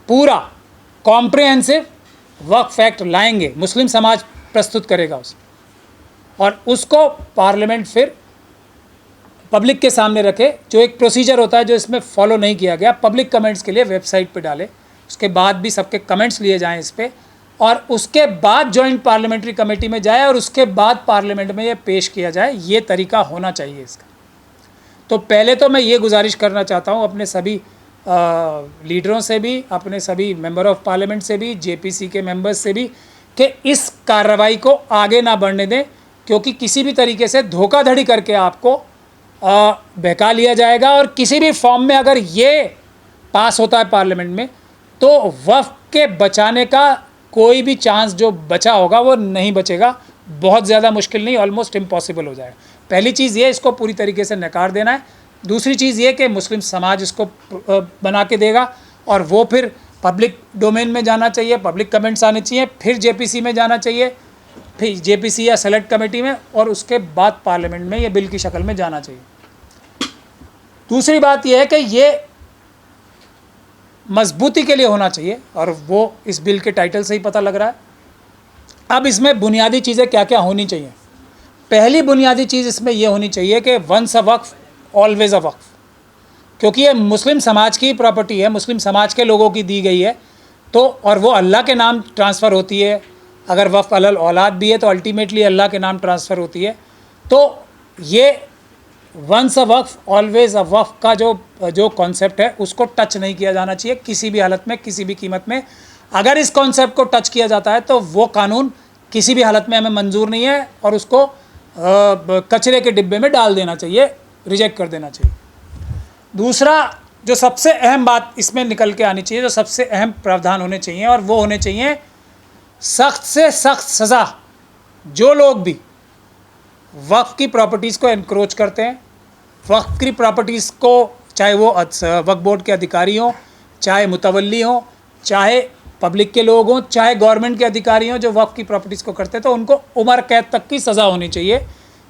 पूरा कॉम्प्रिहेंसिव वक्फ एक्ट लाएंगे, मुस्लिम समाज प्रस्तुत करेगा उसे, और उसको पार्लियामेंट फिर पब्लिक के सामने रखे। जो एक प्रोसीजर होता है जो इसमें फॉलो नहीं किया गया, पब्लिक कमेंट्स के लिए वेबसाइट पे डाले, उसके बाद भी सबके कमेंट्स लिए जाएं इस पर, और उसके बाद जॉइंट पार्लियामेंट्री कमेटी में जाए और उसके बाद पार्लियामेंट में ये पेश किया जाए। ये तरीका होना चाहिए इसका। तो पहले तो मैं ये गुजारिश करना चाहता हूँ अपने सभी लीडरों से भी, अपने सभी मेंबर ऑफ पार्लियामेंट से भी, जेपीसी के मेंबर्स से भी, कि इस कार्रवाई को आगे ना बढ़ने दें, क्योंकि किसी भी तरीके से धोखाधड़ी करके आपको बहका लिया जाएगा। और किसी भी फॉर्म में अगर ये पास होता है पार्लियामेंट में तो वक्फ के बचाने का कोई भी चांस जो बचा होगा वो नहीं बचेगा, बहुत ज़्यादा मुश्किल नहीं, ऑलमोस्ट इम्पॉसिबल हो जाएगा। पहली चीज़ ये, इसको पूरी तरीके से नकार देना है। दूसरी चीज़ ये कि मुस्लिम समाज इसको बना के देगा और वो फिर पब्लिक डोमेन में जाना चाहिए, पब्लिक कमेंट्स आने चाहिए, फिर जेपीसी में जाना चाहिए, फिर जेपीसी या सेलेक्ट कमेटी में, और उसके बाद पार्लियामेंट में ये बिल की शक्ल में जाना चाहिए। दूसरी बात यह है कि ये मजबूती के लिए होना चाहिए, और वो इस बिल के टाइटल से ही पता लग रहा है। अब इसमें बुनियादी चीज़ें क्या क्या होनी चाहिए। पहली बुनियादी चीज़ इसमें यह होनी चाहिए कि वंस अ वक्फ ऑलवेज़ अ वक्फ, क्योंकि ये मुस्लिम समाज की प्रॉपर्टी है, मुस्लिम समाज के लोगों की दी गई है, तो और वो अल्लाह के नाम ट्रांसफ़र होती है। अगर वक्फ अलल औलाद भी है तो अल्टीमेटली अल्लाह के नाम ट्रांसफ़र होती है। तो ये वंस अ वक्फ ऑलवेज़ अ वक्फ का जो कॉन्सेप्ट है उसको टच नहीं किया जाना चाहिए किसी भी हालत में, किसी भी कीमत में। अगर इस कॉन्सेप्ट को टच किया जाता है तो वो कानून किसी भी हालत में हमें मंजूर नहीं है और उसको कचरे के डिब्बे में डाल देना चाहिए, रिजेक्ट कर देना चाहिए। दूसरा जो सबसे अहम बात इसमें निकल के आनी चाहिए, जो सबसे अहम प्रावधान होने चाहिए, और वो होने चाहिए सख्त से सख्त सज़ा जो लोग भी वक्फ की प्रॉपर्टीज़ को एनक्रोच करते हैं, वक्फ की प्रॉपर्टीज़ को, चाहे वो वक्फ बोर्ड के अधिकारी हों, चाहे मुतवल्ली हों, चाहे पब्लिक के लोग हों, चाहे गवर्नमेंट के अधिकारी हों, जो वक्फ की प्रॉपर्टीज़ को करते हैं, तो उनको उम्र कैद तक की सज़ा होनी चाहिए।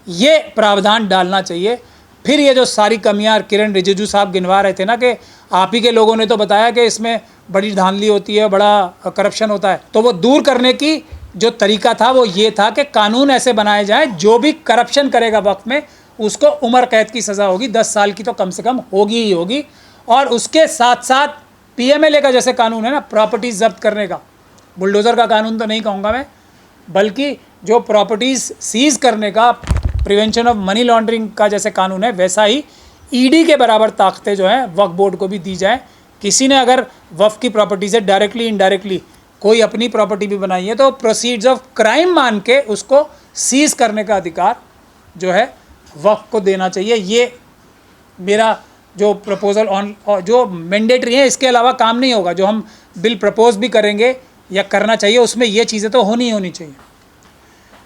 ये प्रावधान डालना चाहिए। फिर ये जो सारी कमियां किरण रिजिजू साहब गिनवा रहे थे ना, कि आप ही के लोगों ने तो बताया कि इसमें बड़ी धांधली होती है, बड़ा करप्शन होता है, तो वो दूर करने की जो तरीका था वो ये था कि कानून ऐसे बनाए जाए, जो भी करप्शन करेगा वक्त में उसको उम्र कैद की सज़ा होगी, 10 साल की तो कम से कम होगी ही होगी। और उसके साथ साथ पीएमएलए का जैसे कानून है ना, प्रॉपर्टीज़ जब्त करने का, बुलडोज़र का कानून तो नहीं कहूँगा मैं, बल्कि जो प्रॉपर्टीज़ सीज़ करने का, प्रिवेंशन ऑफ मनी लॉन्ड्रिंग का जैसे कानून है, वैसा ही ईडी के बराबर ताकतें जो हैं वक्फ बोर्ड को भी दी जाए, किसी ने अगर वफ़ की प्रॉपर्टी से डायरेक्टली इनडायरेक्टली कोई अपनी प्रॉपर्टी भी बनाई है तो प्रोसीड्स ऑफ क्राइम मान के उसको सीज करने का अधिकार जो है वफ़ को देना चाहिए। ये मेरा जो प्रपोज़ल ऑन जो मैंडेटरी है, इसके अलावा काम नहीं होगा। जो हम बिल प्रपोज भी करेंगे या करना चाहिए उसमें ये चीज़ें तो होनी चाहिए।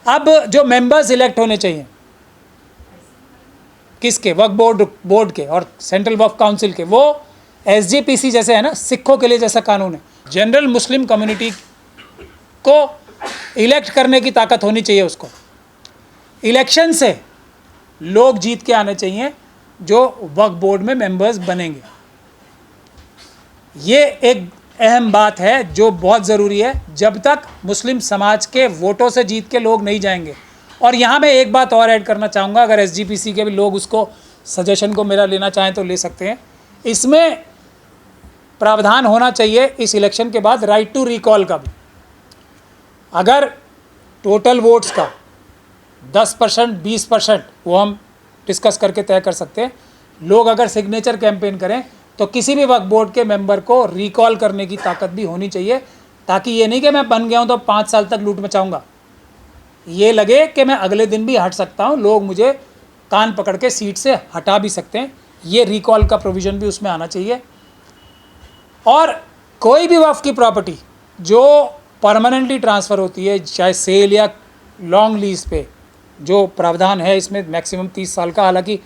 अब जो मेंबर्स इलेक्ट होने चाहिए किसके, वक्फ बोर्ड के और सेंट्रल वक्फ काउंसिल के, वो SGPC जैसे है ना, सिखों के लिए जैसा कानून है। जनरल मुस्लिम कम्युनिटी को इलेक्ट करने की ताकत होनी चाहिए उसको। इलेक्शन से लोग जीत के आने चाहिए जो वक्फ बोर्ड में मेंबर्स बनेंगे। ये एक अहम बात है जो बहुत ज़रूरी है। जब तक मुस्लिम समाज के वोटों से जीत के लोग नहीं जाएंगे। और यहाँ मैं एक बात और ऐड करना चाहूँगा, अगर SGPC के भी लोग उसको सजेशन को मेरा लेना चाहें तो ले सकते हैं। इसमें प्रावधान होना चाहिए इस इलेक्शन के बाद राइट टू रिकॉल का भी। अगर टोटल वोट्स का 10% 20% वो हम डिस्कस करके तय कर सकते हैं। लोग अगर सिग्नेचर कैंपेन करें तो किसी भी वक्फ बोर्ड के मेंबर को रिकॉल करने की ताकत भी होनी चाहिए, ताकि ये नहीं कि मैं बन गया हूँ तो 5 साल तक लूट मचाऊंगा, ये लगे कि मैं अगले दिन भी हट सकता हूँ, लोग मुझे कान पकड़ के सीट से हटा भी सकते हैं। ये रिकॉल का प्रोविज़न भी उसमें आना चाहिए। और कोई भी वक्फ की प्रॉपर्टी जो परमानेंटली ट्रांसफ़र होती है, चाहे सेल या लॉन्ग लीज पे, जो प्रावधान है इसमें मैक्सिमम 30 साल का, हालांकि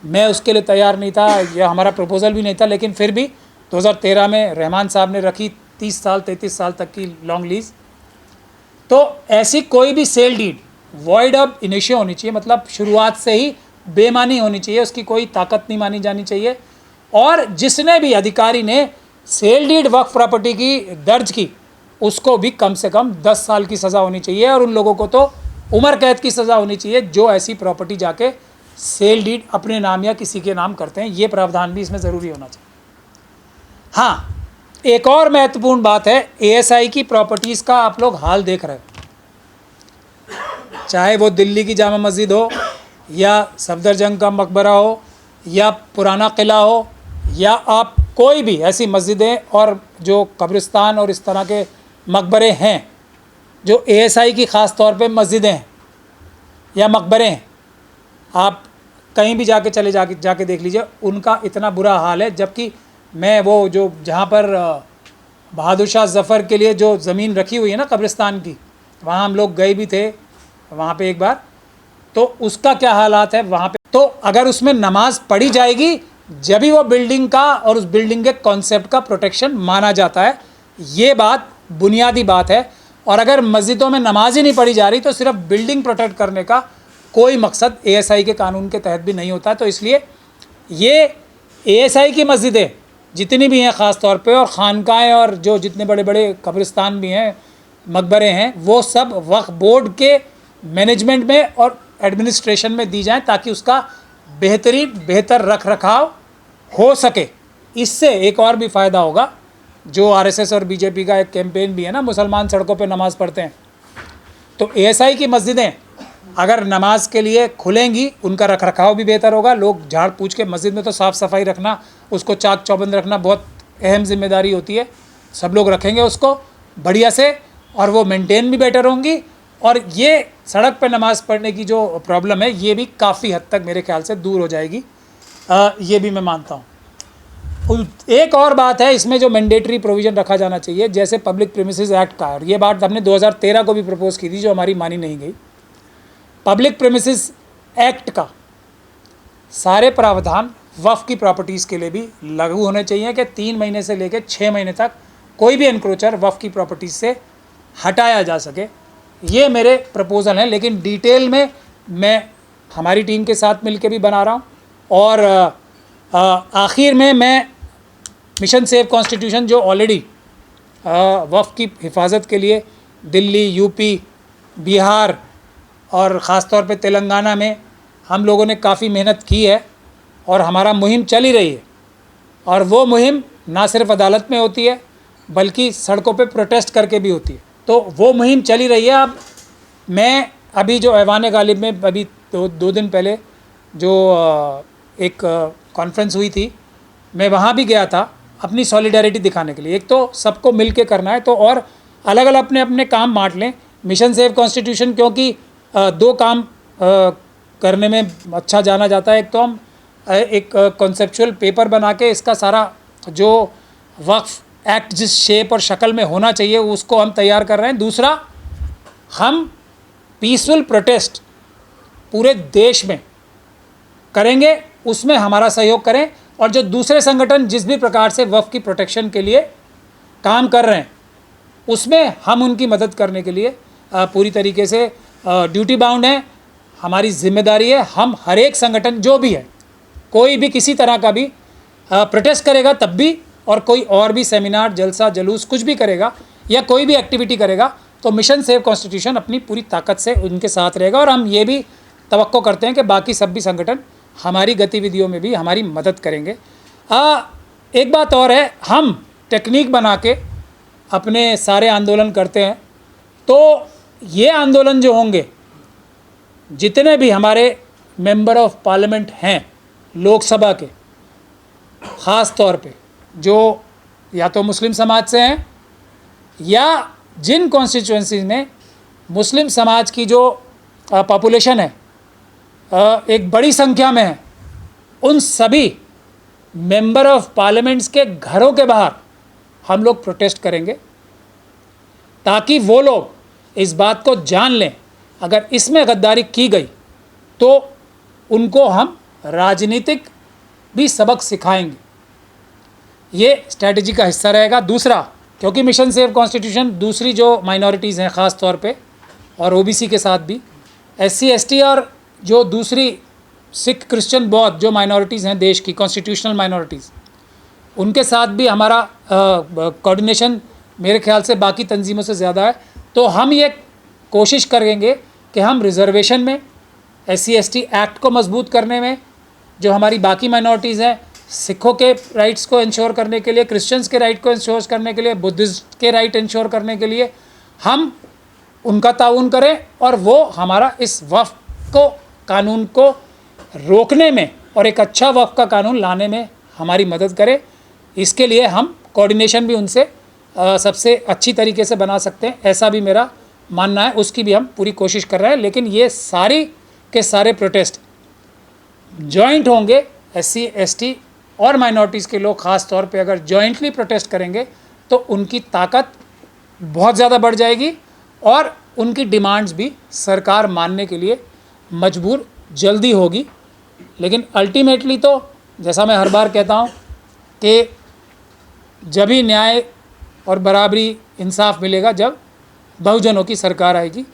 मैं उसके लिए तैयार नहीं था, यह हमारा प्रपोज़ल भी नहीं था, लेकिन फिर भी 2013 में रहमान साहब ने रखी 30 साल 33 साल तक की लॉन्ग लीज। तो ऐसी कोई भी sale deed void of initio होनी चाहिए, मतलब शुरुआत से ही बेमानी होनी चाहिए, उसकी कोई ताकत नहीं मानी जानी चाहिए। और जिसने भी अधिकारी ने सेल डीड वक्फ प्रॉपर्टी की दर्ज की, उसको भी कम से कम 10 साल की सज़ा होनी चाहिए। और उन लोगों को तो उम्र कैद की सज़ा होनी चाहिए जो ऐसी प्रॉपर्टी जाके सेल डीड अपने नाम या किसी के नाम करते हैं। ये प्रावधान भी इसमें ज़रूरी होना चाहिए। हाँ, एक और महत्वपूर्ण बात है, ASI की प्रॉपर्टीज़ का आप लोग हाल देख रहे हो, चाहे वो दिल्ली की जामा मस्जिद हो या सफदरजंग का मकबरा हो या पुराना किला हो, या आप कोई भी ऐसी मस्जिदें और जो कब्रिस्तान और इस तरह के मकबरे हैं जो ASI की ख़ास तौर पे मस्जिदें हैं या मकबरे हैं, आप कहीं भी जाके देख लीजिए, उनका इतना बुरा हाल है। जबकि मैं वो जो जहाँ पर बहादुर शाह ज़फ़र के लिए जो ज़मीन रखी हुई है ना कब्रिस्तान की, वहाँ हम लोग गए भी थे वहाँ पे एक बार, तो उसका क्या हालात है वहाँ पे। तो अगर उसमें नमाज पढ़ी जाएगी जब भी वो बिल्डिंग का और उस बिल्डिंग के कॉन्सेप्ट का प्रोटेक्शन माना जाता है। ये बात बुनियादी बात है। और अगर मस्जिदों में नमाज ही नहीं पढ़ी जा रही तो सिर्फ बिल्डिंग प्रोटेक्ट करने का कोई मकसद ASI के कानून के तहत भी नहीं होता। तो इसलिए ये ASI की मस्जिदें जितनी भी हैं ख़ास तौर पे, और ख़ानकाएँ और जो जितने बड़े बड़े कब्रिस्तान भी हैं, मकबरे हैं, वो सब वक्फ बोर्ड के मैनेजमेंट में और एडमिनिस्ट्रेशन में दी जाएं ताकि उसका बेहतर रख रखाव हो सके। इससे एक और भी फ़ायदा होगा, जो RSS और BJP का एक कैंपेन भी है ना, मुसलमान सड़कों पे नमाज़ पढ़ते हैं, तो ASI की मस्जिदें अगर नमाज के लिए खुलेंगी, उनका रख रखाव भी बेहतर होगा। लोग झाड़ पूछ के, मस्जिद में तो साफ़ सफाई रखना, उसको चाक चौबंद रखना बहुत अहम जिम्मेदारी होती है, सब लोग रखेंगे उसको बढ़िया से, और वो मेंटेन भी बेटर होंगी। और ये सड़क पर नमाज़ पढ़ने की जो प्रॉब्लम है, ये भी काफ़ी हद तक मेरे ख्याल से दूर हो जाएगी, ये भी मैं मानता हूँ। एक और बात है, इसमें जो मैंडेटरी प्रोविज़न रखा जाना चाहिए, जैसे पब्लिक प्रीमिसेस एक्ट का, और ये बात हमने 2013 को भी प्रपोज़ की थी, जो हमारी मानी नहीं गई। पब्लिक प्रीमिसेस एक्ट का सारे प्रावधान वक्फ की प्रॉपर्टीज़ के लिए भी लागू होने चाहिए कि 3 महीने से लेकर 6 महीने तक कोई भी एनक्रोचर वक्फ की प्रॉपर्टीज़ से हटाया जा सके। ये मेरे प्रपोज़ल हैं, लेकिन डिटेल में मैं हमारी टीम के साथ मिलकर भी बना रहा हूँ। और आखिर में मैं मिशन सेव कॉन्स्टिट्यूशन, जो ऑलरेडी वक्फ की हिफाजत के लिए दिल्ली, UP, बिहार और ख़ास तौर पे तेलंगाना में हम लोगों ने काफ़ी मेहनत की है और हमारा मुहिम चल ही रही है। और वो मुहिम ना सिर्फ अदालत में होती है बल्कि सड़कों पे प्रोटेस्ट करके भी होती है। तो वो मुहिम चल ही रही है। अब मैं अभी जो ऐवान गालिब में अभी 2 दिन पहले जो एक कॉन्फ्रेंस हुई थी, मैं वहाँ भी गया था अपनी सॉलिडारिटी दिखाने के लिए। एक तो सबको मिल के करना है, तो और अलग अलग अपने अपने काम बांट लें। मिशन सेव कॉन्स्टिट्यूशन क्योंकि दो काम करने में अच्छा जाना जाता है। एक तो हम एक कॉन्सेप्चुअल पेपर बना के इसका सारा जो वक्फ एक्ट जिस शेप और शक्ल में होना चाहिए उसको हम तैयार कर रहे हैं। दूसरा, हम पीसफुल प्रोटेस्ट पूरे देश में करेंगे, उसमें हमारा सहयोग करें। और जो दूसरे संगठन जिस भी प्रकार से वक्फ की प्रोटेक्शन के लिए काम कर रहे हैं उसमें हम उनकी मदद करने के लिए पूरी तरीके से ड्यूटी बाउंड हैं। हमारी जिम्मेदारी है। हम हर एक संगठन जो भी है, कोई भी किसी तरह का भी प्रोटेस्ट करेगा तब भी, और कोई और भी सेमिनार, जलसा, जुलूस कुछ भी करेगा या कोई भी एक्टिविटी करेगा, तो मिशन सेव कॉन्स्टिट्यूशन अपनी पूरी ताकत से उनके साथ रहेगा। और हम ये भी तवक्को करते हैं कि बाकी सब भी संगठन हमारी गतिविधियों में भी हमारी मदद करेंगे। एक बात और है, हम टेक्निक बना के अपने सारे आंदोलन करते हैं, तो ये आंदोलन जो होंगे, जितने भी हमारे मेंबर ऑफ पार्लियामेंट हैं लोकसभा के, ख़ास तौर पे जो या तो मुस्लिम समाज से हैं या जिन कॉन्स्टिट्यूएंसीज में मुस्लिम समाज की जो पॉपुलेशन है एक बड़ी संख्या में है, उन सभी मेंबर ऑफ पार्लियामेंट्स के घरों के बाहर हम लोग प्रोटेस्ट करेंगे, ताकि वो लोग इस बात को जान लें अगर इसमें गद्दारी की गई तो उनको हम राजनीतिक भी सबक सिखाएंगे। ये स्ट्रैटेजी का हिस्सा रहेगा। दूसरा, क्योंकि मिशन सेव कॉन्स्टिट्यूशन दूसरी जो माइनॉरिटीज़ हैं ख़ास तौर पे, और ओबीसी के साथ भी SC ST और जो दूसरी सिख, क्रिश्चियन, बौद्ध जो माइनॉरिटीज़ हैं देश की, कॉन्स्टिट्यूशनल माइनॉरिटीज़, उनके साथ भी हमारा कोऑर्डिनेशन मेरे ख्याल से बाकी तंजीमों से ज़्यादा है। तो हम ये कोशिश करेंगे कि हम रिजर्वेशन में, SC ST एक्ट को मजबूत करने में, जो हमारी बाकी माइनॉरिटीज़ हैं, सिखों के राइट्स को इंश्योर करने के लिए, क्रिश्चियंस के राइट को इंश्योर करने के लिए, बुद्धिस्ट के राइट इंश्योर करने के लिए हम उनका ताउन करें, और वो हमारा इस वक्फ को, कानून को रोकने में और एक अच्छा वक्फ का कानून लाने में हमारी मदद करें। इसके लिए हम कोऑर्डिनेशन भी उनसे सबसे अच्छी तरीके से बना सकते हैं, ऐसा भी मेरा मानना है। उसकी भी हम पूरी कोशिश कर रहे हैं। लेकिन ये सारी के सारे प्रोटेस्ट जॉइंट होंगे। SC ST और माइनॉरिटीज़ के लोग ख़ास तौर पे अगर जॉइंटली प्रोटेस्ट करेंगे तो उनकी ताकत बहुत ज़्यादा बढ़ जाएगी और उनकी डिमांड्स भी सरकार मानने के लिए मजबूर जल्दी होगी। लेकिन अल्टीमेटली तो जैसा मैं हर बार कहता हूँ कि जब ही न्याय और बराबरी, इंसाफ मिलेगा जब बहुजनों की सरकार आएगी।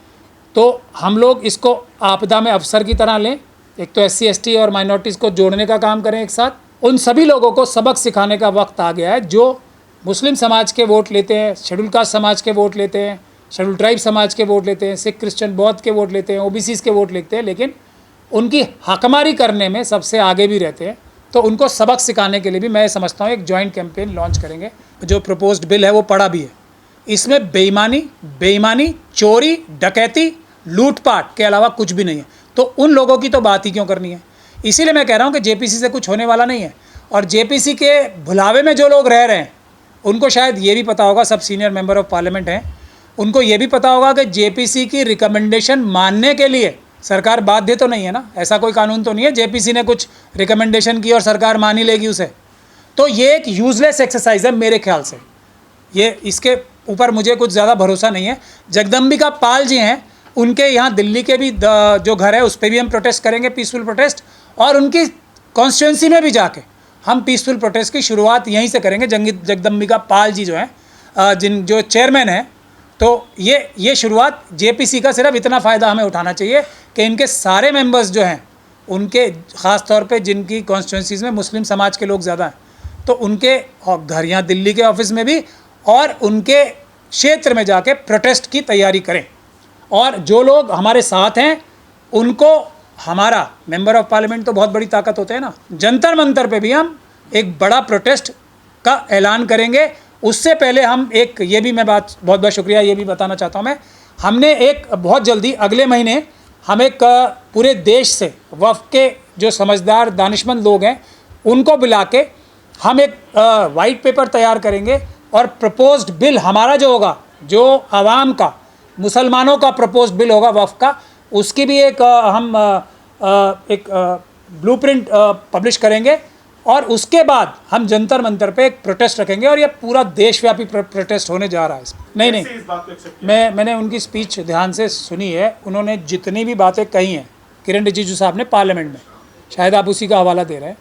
तो हम लोग इसको आपदा में अवसर की तरह लें। एक तो SC ST और माइनॉरिटीज़ को जोड़ने का काम करें एक साथ। उन सभी लोगों को सबक सिखाने का वक्त आ गया है जो मुस्लिम समाज के वोट लेते हैं, शेड्यूल कास्ट समाज के वोट लेते हैं, शेड्यूल ट्राइब समाज के वोट लेते हैं, सिख, क्रिश्चियन, बौद्ध के वोट लेते हैं, OBCs के वोट लेते हैं, लेकिन उनकी हकमारी करने में सबसे आगे भी रहते हैं। तो उनको सबक सिखाने के लिए भी मैं समझता हूँ एक जॉइंट कैंपेन लॉन्च करेंगे। जो प्रपोज्ड बिल है वो पड़ा भी है। इसमें बेईमानी, चोरी, डकैती, लूटपाट के अलावा कुछ भी नहीं है। तो उन लोगों की तो बात ही क्यों करनी है। इसीलिए मैं कह रहा हूँ कि JPC से कुछ होने वाला नहीं है। और JPC के भुलावे में जो लोग रह रहे हैं उनको शायद ये भी पता होगा, सब सीनियर मेंबर ऑफ पार्लियामेंट हैं, उनको ये भी पता होगा कि JPC की रिकमेंडेशन मानने के लिए सरकार बाध्य तो नहीं है ना। ऐसा कोई कानून तो नहीं है JPC ने कुछ रिकमेंडेशन की और सरकार मान ही लेगी उसे। तो ये एक यूजलेस एक्सरसाइज है मेरे ख्याल से। ये इसके ऊपर मुझे कुछ ज़्यादा भरोसा नहीं है। जगदम्बिका पाल जी हैं, उनके यहाँ दिल्ली के भी जो घर है उस पर भी हम प्रोटेस्ट करेंगे, पीसफुल प्रोटेस्ट, और उनकी कॉन्स्टिट्यूंसी में भी जाके हम पीसफुल प्रोटेस्ट की शुरुआत यहीं से करेंगे। जगदम्बिका पाल जी जो हैं, जो चेयरमैन हैं, तो ये शुरुआत JPC का सिर्फ इतना फ़ायदा हमें उठाना चाहिए कि इनके सारे मेंबर्स जो हैं, उनके ख़ास तौर पे जिनकी कॉन्स्टिट्यूंसीज़ में मुस्लिम समाज के लोग ज़्यादा हैं, तो उनके घर यहाँ दिल्ली के ऑफिस में भी और उनके क्षेत्र में जाके प्रोटेस्ट की तैयारी करें। और जो लोग हमारे साथ हैं उनको, हमारा मेंबर ऑफ पार्लियामेंट तो बहुत बड़ी ताकत होते हैं ना, जंतर मंतर पे भी हम एक बड़ा प्रोटेस्ट का ऐलान करेंगे। उससे पहले हम एक, ये भी मैं बहुत बहुत शुक्रिया ये भी बताना चाहता हूँ मैं, हमने एक बहुत जल्दी अगले महीने हम एक पूरे देश से वफ़ के जो समझदार दानिशमंद लोग हैं उनको बुला के हम एक वाइट पेपर तैयार करेंगे और प्रपोज्ड बिल हमारा जो होगा, जो आवाम का, मुसलमानों का प्रपोज्ड बिल होगा वफ़ का, उसकी भी एक हम एक ब्लूप्रिंट पब्लिश करेंगे और उसके बाद हम जंतर मंतर पे एक प्रोटेस्ट रखेंगे और ये पूरा देशव्यापी प्रोटेस्ट होने जा रहा है इसमें। नहीं, मैंने उनकी स्पीच ध्यान से सुनी है। उन्होंने जितनी भी बातें कही हैं किरण रिजिजू साहब ने पार्लियामेंट में, शायद आप उसी का हवाला दे रहे हैं,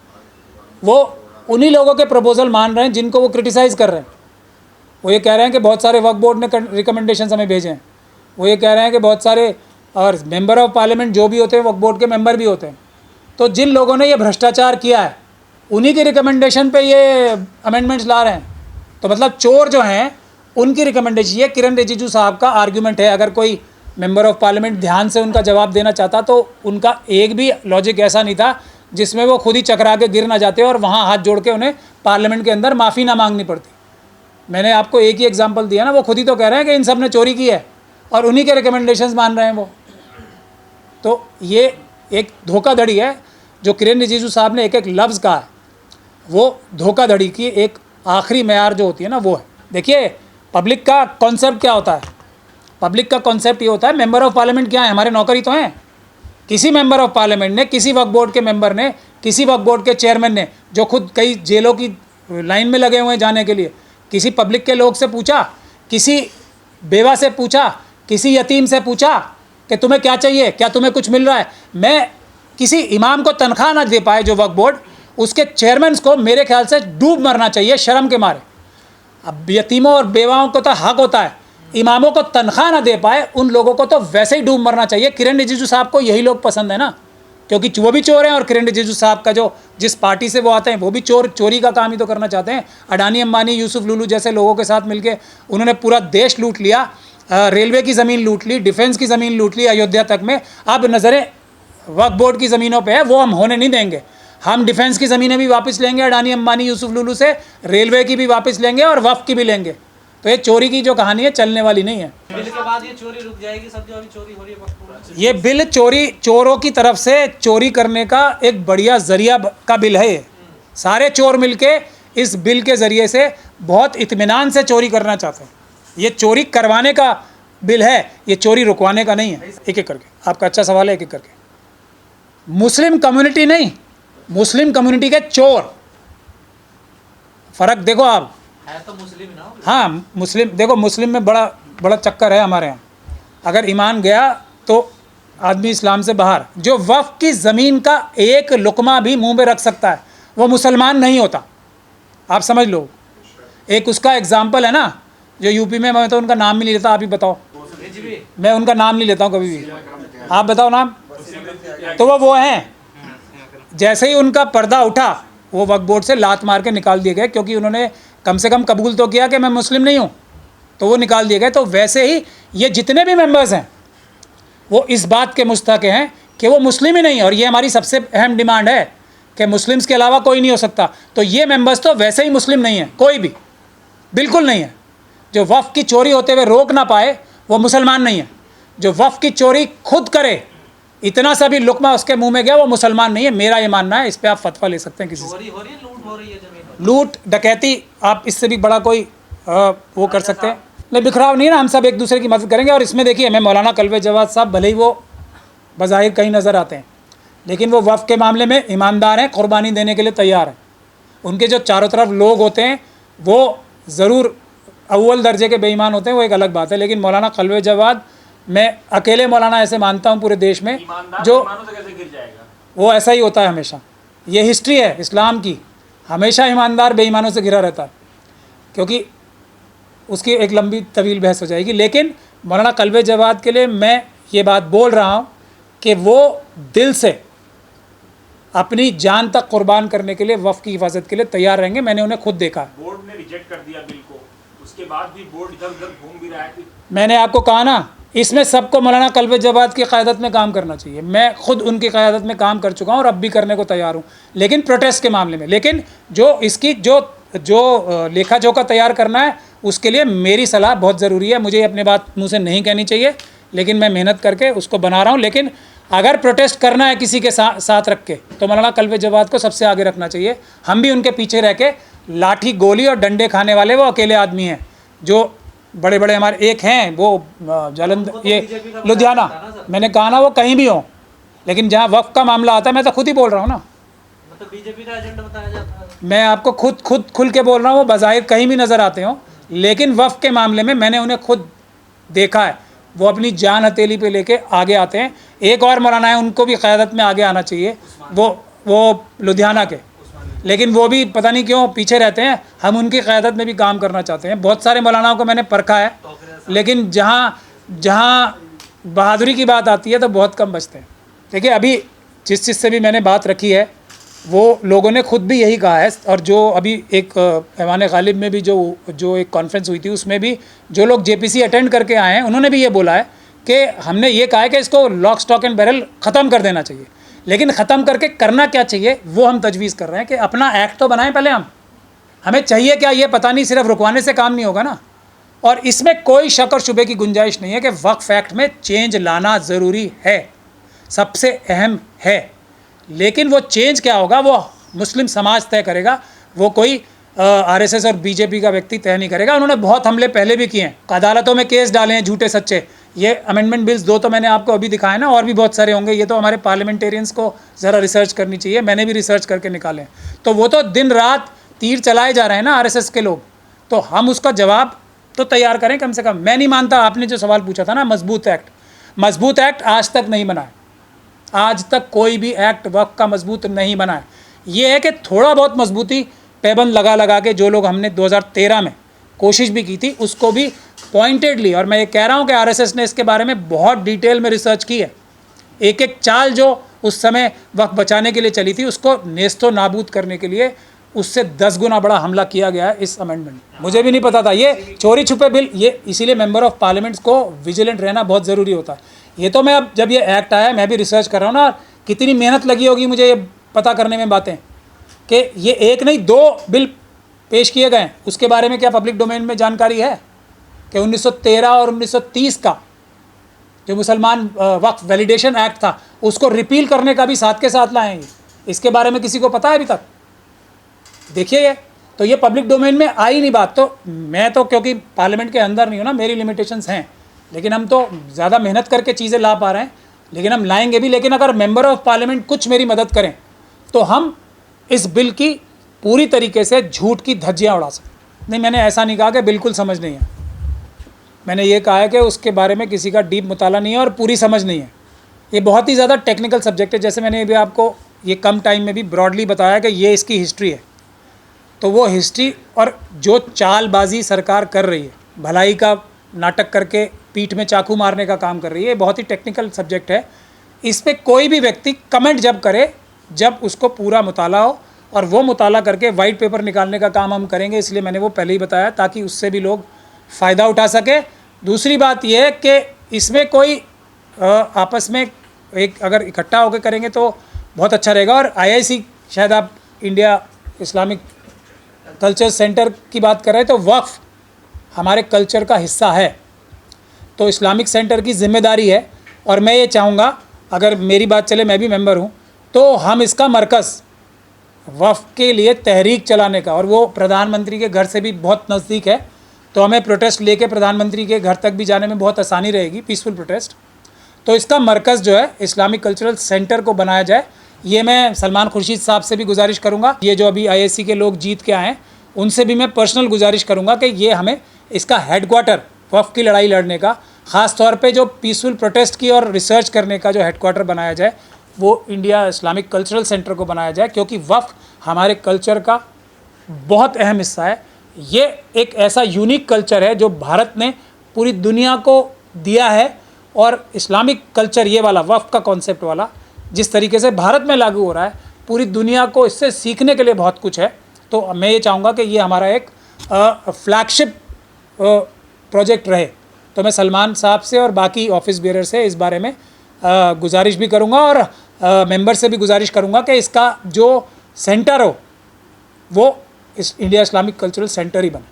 वो उन्हीं लोगों के प्रपोजल मान रहे हैं जिनको वो क्रिटिसाइज़ कर रहे हैं। वो ये कह रहे हैं कि बहुत सारे वक्फ बोर्ड ने रिकमेंडेशन हमें भेजे हैं। वो ये कह रहे हैं कि बहुत सारे और मेंबर ऑफ पार्लियामेंट जो भी होते हैं वक्फ बोर्ड के मेंबर भी होते हैं। तो जिन लोगों ने ये भ्रष्टाचार किया है उन्हीं की रिकमेंडेशन पे ये अमेंडमेंट्स ला रहे हैं। तो मतलब चोर जो हैं उनकी रिकमेंडेशन, ये किरण रिजिजू साहब का आर्ग्यूमेंट है। अगर कोई मेंबर ऑफ पार्लियामेंट ध्यान से उनका जवाब देना चाहता तो उनका एक भी लॉजिक ऐसा नहीं था जिसमें वो खुद ही चकरा के गिर ना जाते और वहाँ हाथ जोड़ के उन्हें पार्लियामेंट के अंदर माफ़ी ना मांगनी पड़ती। मैंने आपको एक ही एग्जांपल दिया ना, वो खुद ही तो कह रहे हैं कि इन सब ने चोरी की है और उन्हीं के रिकमेंडेशंस मान रहे हैं वो। तो ये एक धोखाधड़ी है जो किरण रिजिजू साहब ने एक एक लफ्ज़ कहा है, वो धोखाधड़ी की एक आखिरी मेयार जो होती है ना वो है। देखिए पब्लिक का कॉन्सेप्ट क्या होता है, पब्लिक का कॉन्सेप्ट ये होता है मेंबर ऑफ पार्लियामेंट क्या है, हमारे नौकरी तो हैं। किसी मेंबर ऑफ पार्लियामेंट ने, किसी वक्फ बोर्ड के मेंबर ने, किसी वक्फ बोर्ड के चेयरमैन ने, जो खुद कई जेलों की लाइन में लगे हुए हैं जाने के लिए, किसी पब्लिक के लोग से पूछा, किसी बेवा से पूछा, किसी यतीम से पूछा कि तुम्हें क्या चाहिए, क्या तुम्हें कुछ मिल रहा है। मैं किसी इमाम को तनख्वाह ना दे पाए जो वक्फ बोर्ड, उसके चेयरमैन को मेरे ख्याल से डूब मरना चाहिए शर्म के मारे। अब यतीमों और बेवाओं को तो हक होता है, इमामों को तनख्वाह ना दे पाए उन लोगों को तो वैसे ही डूब मरना चाहिए। किरण रिजिजू साहब को यही लोग पसंद है ना, क्योंकि वो भी चोर हैं और किरण रिजिजू साहब का जो जिस पार्टी से वो आते हैं वो भी चोरी का काम ही तो करना चाहते हैं। अडानी अंबानी यूसुफ लुलू जैसे लोगों के साथ मिलके उन्होंने पूरा देश लूट लिया, रेलवे की ज़मीन लूट ली, डिफेंस की ज़मीन लूट ली अयोध्या तक में। अब नज़रें वक्फ बोर्ड की ज़मीनों पे है, वो हम होने नहीं देंगे। हम डिफेंस की ज़मीनें भी वापस लेंगे अडानी अंबानी यूसुफ लुलू से, रेलवे की भी वापस लेंगे और वक्फ की भी लेंगे। तो ये चोरी की जो कहानी है चलने वाली नहीं है। बिल के बाद ये चोरी रुक जाएगी, सब जो अभी चोरी हो रही है वक्फ बोर्ड। ये बिल चोरों की तरफ से चोरी करने का एक बढ़िया जरिया का बिल है। ये सारे चोर मिलके इस बिल के ज़रिए से बहुत इत्मीनान से चोरी करना चाहते हैं। ये चोरी करवाने का बिल है, ये चोरी रुकवाने का नहीं है। एक एक करके, आपका अच्छा सवाल है, एक एक करके। मुस्लिम कम्युनिटी नहीं, मुस्लिम कम्युनिटी के चोर, फ़र्क देखो आप। है तो मुस्लिम ना। हाँ मुस्लिम, देखो मुस्लिम में बड़ा बड़ा चक्कर है हमारे यहाँ। अगर ईमान गया तो आदमी इस्लाम से बाहर। जो वफ़ की ज़मीन का एक लुकमा भी मुंह में रख सकता है वो मुसलमान नहीं होता, आप समझ लो। एक उसका एग्जाम्पल है ना, जो यूपी में, मैं तो उनका नाम भी नहीं लेता, आप ही बताओ। मैं उनका नाम नहीं लेता हूँ कभी भी, आप बताओ नाम। तो वो हैं, जैसे ही उनका पर्दा उठा वो वक्फ बोर्ड से लात मार के निकाल दिए गए, क्योंकि उन्होंने कम से कम कबूल तो किया कि मैं मुस्लिम नहीं हूँ, तो वो निकाल दिए गए। तो वैसे ही ये जितने भी मेंबर्स हैं वो इस बात के मुस्तहक़ हैं कि वो मुस्लिम ही नहीं है, और ये हमारी सबसे अहम डिमांड है कि मुस्लिम्स के अलावा कोई नहीं हो सकता। तो ये मेंबर्स तो वैसे ही मुस्लिम नहीं है, कोई भी बिल्कुल नहीं है। जो वफ़ की चोरी होते हुए रोक ना पाए वो मुसलमान नहीं है। जो वफ़ की चोरी खुद करे, इतना सा भी लुकमा उसके मुंह में गया, वो मुसलमान नहीं है। मेरा ये मानना है, इस पर आप फतवा ले सकते हैं किसी से। चोरी हो रही है, लूट हो रही है जमीन, लूट डकैती, आप इससे भी बड़ा कोई वो कर सकते हैं। नहीं, बिखराव नहीं ना, हम सब एक दूसरे की मदद करेंगे। और इसमें देखिए, मैं मौलाना कल्बे जवाद साहब भले ही वो बज़ाहिर कहीं नज़र आते हैं, लेकिन वो वफ़ के मामले में ईमानदार हैं, क़ुरबानी देने के लिए तैयार हैं। उनके जो चारों तरफ लोग होते हैं वो ज़रूर अव्वल दर्जे के बेईमान होते हैं, वो एक अलग बात है। लेकिन मौलाना कल्बे जवाद, मैं अकेले मौलाना ऐसे मानता हूँ पूरे देश में, जो वो ऐसा ही होता है हमेशा। ये हिस्ट्री है इस्लाम की, हमेशा ईमानदार बेईमानों से घिरा रहता है, क्योंकि उसकी एक लंबी तवील बहस हो जाएगी। लेकिन मौलाना कल्बे जवाद के लिए मैं ये बात बोल रहा हूँ कि वो दिल से अपनी जान तक कुर्बान करने के लिए, वफ़ की हिफाजत के लिए तैयार रहेंगे। मैंने उन्हें खुद देखा। बोर्ड ने रिजेक्ट कर दिया बिल को, उसके बाद भी बोर्ड इधर उधर घूम भी रहा है। मैंने आपको कहा ना, इसमें सबको मौलाना कल्बे जवाद की क़यादत में काम करना चाहिए। मैं खुद उनकी क़यादत में काम कर चुका हूँ और अब भी करने को तैयार हूँ, लेकिन प्रोटेस्ट के मामले में। लेकिन जो इसकी जो लेखा जोखा तैयार करना है, उसके लिए मेरी सलाह बहुत ज़रूरी है। मुझे अपनी बात मुँह से नहीं कहनी चाहिए, लेकिन मैं मेहनत करके उसको बना रहा हूँ। लेकिन अगर प्रोटेस्ट करना है किसी के साथ रख के, तो मौलाना कल्बे जवाद को सबसे आगे रखना चाहिए। हम भी उनके पीछे रह के लाठी गोली और डंडे खाने वाले वो अकेले आदमी हैं। जो बड़े बड़े हमारे एक हैं वो जालंधर, ये लुधियाना, मैंने कहा ना वो कहीं भी हो, लेकिन जहाँ वक्फ का मामला आता है मैं तो खुद ही बोल रहा हूँ ना, मतलब बीजेपी का एजेंडा बताया जाता है। मैं आपको खुद खुल के बोल रहा हूँ। वो बज़ाहिर कहीं भी नज़र आते हो, लेकिन वक्फ के मामले में मैंने उन्हें खुद देखा है, वो अपनी जान हथेली पे लेके आगे आते हैं। एक और मौलाना है, उनको भी क़यादत में आगे आना चाहिए, वो लुधियाना के, लेकिन वो भी पता नहीं क्यों पीछे रहते हैं। हम उनकी क़यादत में भी काम करना चाहते हैं। बहुत सारे मौलानाओं को मैंने परखा है, लेकिन जहाँ बहादुरी की बात आती है तो बहुत कम बचते हैं। देखिए, अभी जिस चीज़ से भी मैंने बात रखी है वो लोगों ने खुद भी यही कहा है, और जो अभी एक ऐवान गालिब में भी जो एक कॉन्फ्रेंस हुई थी उसमें भी जो लोग जेपीसी अटेंड करके आए हैं उन्होंने भी ये बोला है कि हमने ये कहा है कि इसको लॉक स्टॉक एंड बैरल ख़त्म कर देना चाहिए, लेकिन ख़त्म करके करना क्या चाहिए वो हम तजवीज़ कर रहे हैं कि अपना एक्ट तो बनाएं पहले। हमें चाहिए क्या ये पता नहीं, सिर्फ रुकवाने से काम नहीं होगा ना। और इसमें कोई शक और शुबे की गुंजाइश नहीं है कि वक्फ एक्ट में चेंज लाना ज़रूरी है, सबसे अहम है, लेकिन वो चेंज क्या होगा वो मुस्लिम समाज तय करेगा, वो कोई आरएसएस और बीजेपी का व्यक्ति तय नहीं करेगा। उन्होंने बहुत हमले पहले भी किए हैं, अदालतों में केस डाले हैं झूठे सच्चे। ये अमेंडमेंट बिल्स 2 तो मैंने आपको अभी दिखाए ना, और भी बहुत सारे होंगे। ये तो हमारे पार्लियामेंटेरियंस को ज़रा रिसर्च करनी चाहिए, मैंने भी रिसर्च करके निकाले। तो वो तो दिन रात तीर चलाए जा रहे हैं ना आरएसएस के लोग, तो हम उसका जवाब तो तैयार करें कम से कम। मैं नहीं मानता, आपने जो सवाल पूछा था ना, मजबूत एक्ट आज तक नहीं बना है। आज तक कोई भी एक्ट वक्फ का मजबूत नहीं बना है। ये है कि थोड़ा बहुत मजबूती पैबंद लगा के जो लोग हमने 2013 में कोशिश भी की थी उसको भी पॉइंटेडली, और मैं ये कह रहा हूँ कि आरएसएस ने इसके बारे में बहुत डिटेल में रिसर्च की है। एक एक चाल जो उस समय वक्फ बचाने के लिए चली थी उसको नेस्तो नाबूद करने के लिए उससे 10 गुना बड़ा हमला किया गया है इस अमेंडमेंट में। मुझे भी नहीं पता था ये चोरी छुपे बिल, ये इसीलिए मेंबर ऑफ पार्लियामेंट्स को विजिलेंट रहना बहुत ज़रूरी होता है। ये तो मैं अब जब ये एक्ट आया मैं भी रिसर्च कर रहा हूँ ना, कितनी मेहनत लगी होगी मुझे ये पता करने में बातें कि ये एक नहीं 2 बिल पेश किए गए हैं। उसके बारे में क्या पब्लिक डोमेन में जानकारी है कि 1913 और 1930 का जो मुसलमान वक्फ वैलिडेशन एक्ट था उसको रिपील करने का भी साथ के साथ लाएंगे। इसके बारे में किसी को पता है अभी तक? देखिए ये तो ये पब्लिक डोमेन में आई नहीं बात। तो मैं तो क्योंकि पार्लियामेंट के अंदर नहीं हूँ ना, मेरी लिमिटेशंस हैं, लेकिन हम तो ज़्यादा मेहनत करके चीज़ें ला पा रहे हैं, लेकिन हम लाएंगे भी। लेकिन अगर मेंबर ऑफ पार्लियामेंट कुछ मेरी मदद करें तो हम इस बिल की पूरी तरीके से झूठ की धज्जियाँ उड़ा सकते। नहीं, मैंने ऐसा नहीं कहा कि बिल्कुल समझ नहीं है, मैंने ये कहा है कि उसके बारे में किसी का डीप मुताला नहीं है और पूरी समझ नहीं है। ये बहुत ही ज़्यादा टेक्निकल सब्जेक्ट है, जैसे मैंने अभी आपको ये कम टाइम में भी ब्रॉडली बताया कि ये इसकी हिस्ट्री है। तो वो हिस्ट्री और जो चालबाजी सरकार कर रही है, भलाई का नाटक करके पीठ में चाकू मारने का काम कर रही है, बहुत ही टेक्निकल सब्जेक्ट है। इस पर कोई भी व्यक्ति कमेंट जब करे जब उसको पूरा मुताला हो, और वो मुताला करके वाइट पेपर निकालने का काम हम करेंगे। इसलिए मैंने वो पहले ही बताया ताकि उससे भी लोग फ़ायदा उठा सके। दूसरी बात यह है कि इसमें कोई आपस में एक अगर इकट्ठा होकर करेंगे तो बहुत अच्छा रहेगा। और IIC, शायद आप इंडिया इस्लामिक कल्चर सेंटर की बात कर रहे हैं, तो वक्फ हमारे कल्चर का हिस्सा है, तो इस्लामिक सेंटर की जिम्मेदारी है। और मैं ये चाहूँगा अगर मेरी बात चले, मैं भी मेंबर हूँ, तो हम इसका मरकज़ वक्फ के लिए तहरीक चलाने का, और वो प्रधानमंत्री के घर से भी बहुत नज़दीक है, तो हमें प्रोटेस्ट लेके प्रधानमंत्री के घर तक भी जाने में बहुत आसानी रहेगी, पीसफुल प्रोटेस्ट। तो इसका मरकज़ जो है इस्लामिक कल्चरल सेंटर को बनाया जाए। ये मैं सलमान खुर्शीद साहब से भी गुजारिश करूँगा, ये जो अभी IIC के लोग जीत के आए हैं उनसे भी मैं पर्सनल गुजारिश करूँगा कि ये हमें इसका हेडक्वार्टर वक्फ की लड़ाई लड़ने का, ख़ास तौर पे जो पीसफुल प्रोटेस्ट की और रिसर्च करने का जो हेडक्वार्टर बनाया जाए वो इंडिया इस्लामिक कल्चरल सेंटर को बनाया जाए, क्योंकि वक्फ हमारे कल्चर का बहुत अहम हिस्सा है। ये एक ऐसा यूनिक कल्चर है जो भारत ने पूरी दुनिया को दिया है, और इस्लामिक कल्चर ये वाला वक्फ का कॉन्सेप्ट वाला जिस तरीके से भारत में लागू हो रहा है, पूरी दुनिया को इससे सीखने के लिए बहुत कुछ है। तो मैं ये चाहूँगा कि ये हमारा एक फ्लैगशिप प्रोजेक्ट रहे। तो मैं सलमान साहब से और बाकी ऑफिस बेरर से इस बारे में गुजारिश भी करूँगा, और मेंबर से भी गुजारिश करूँगा कि इसका जो सेंटर हो वो इस इंडिया इस्लामिक कल्चरल सेंटर ही बने।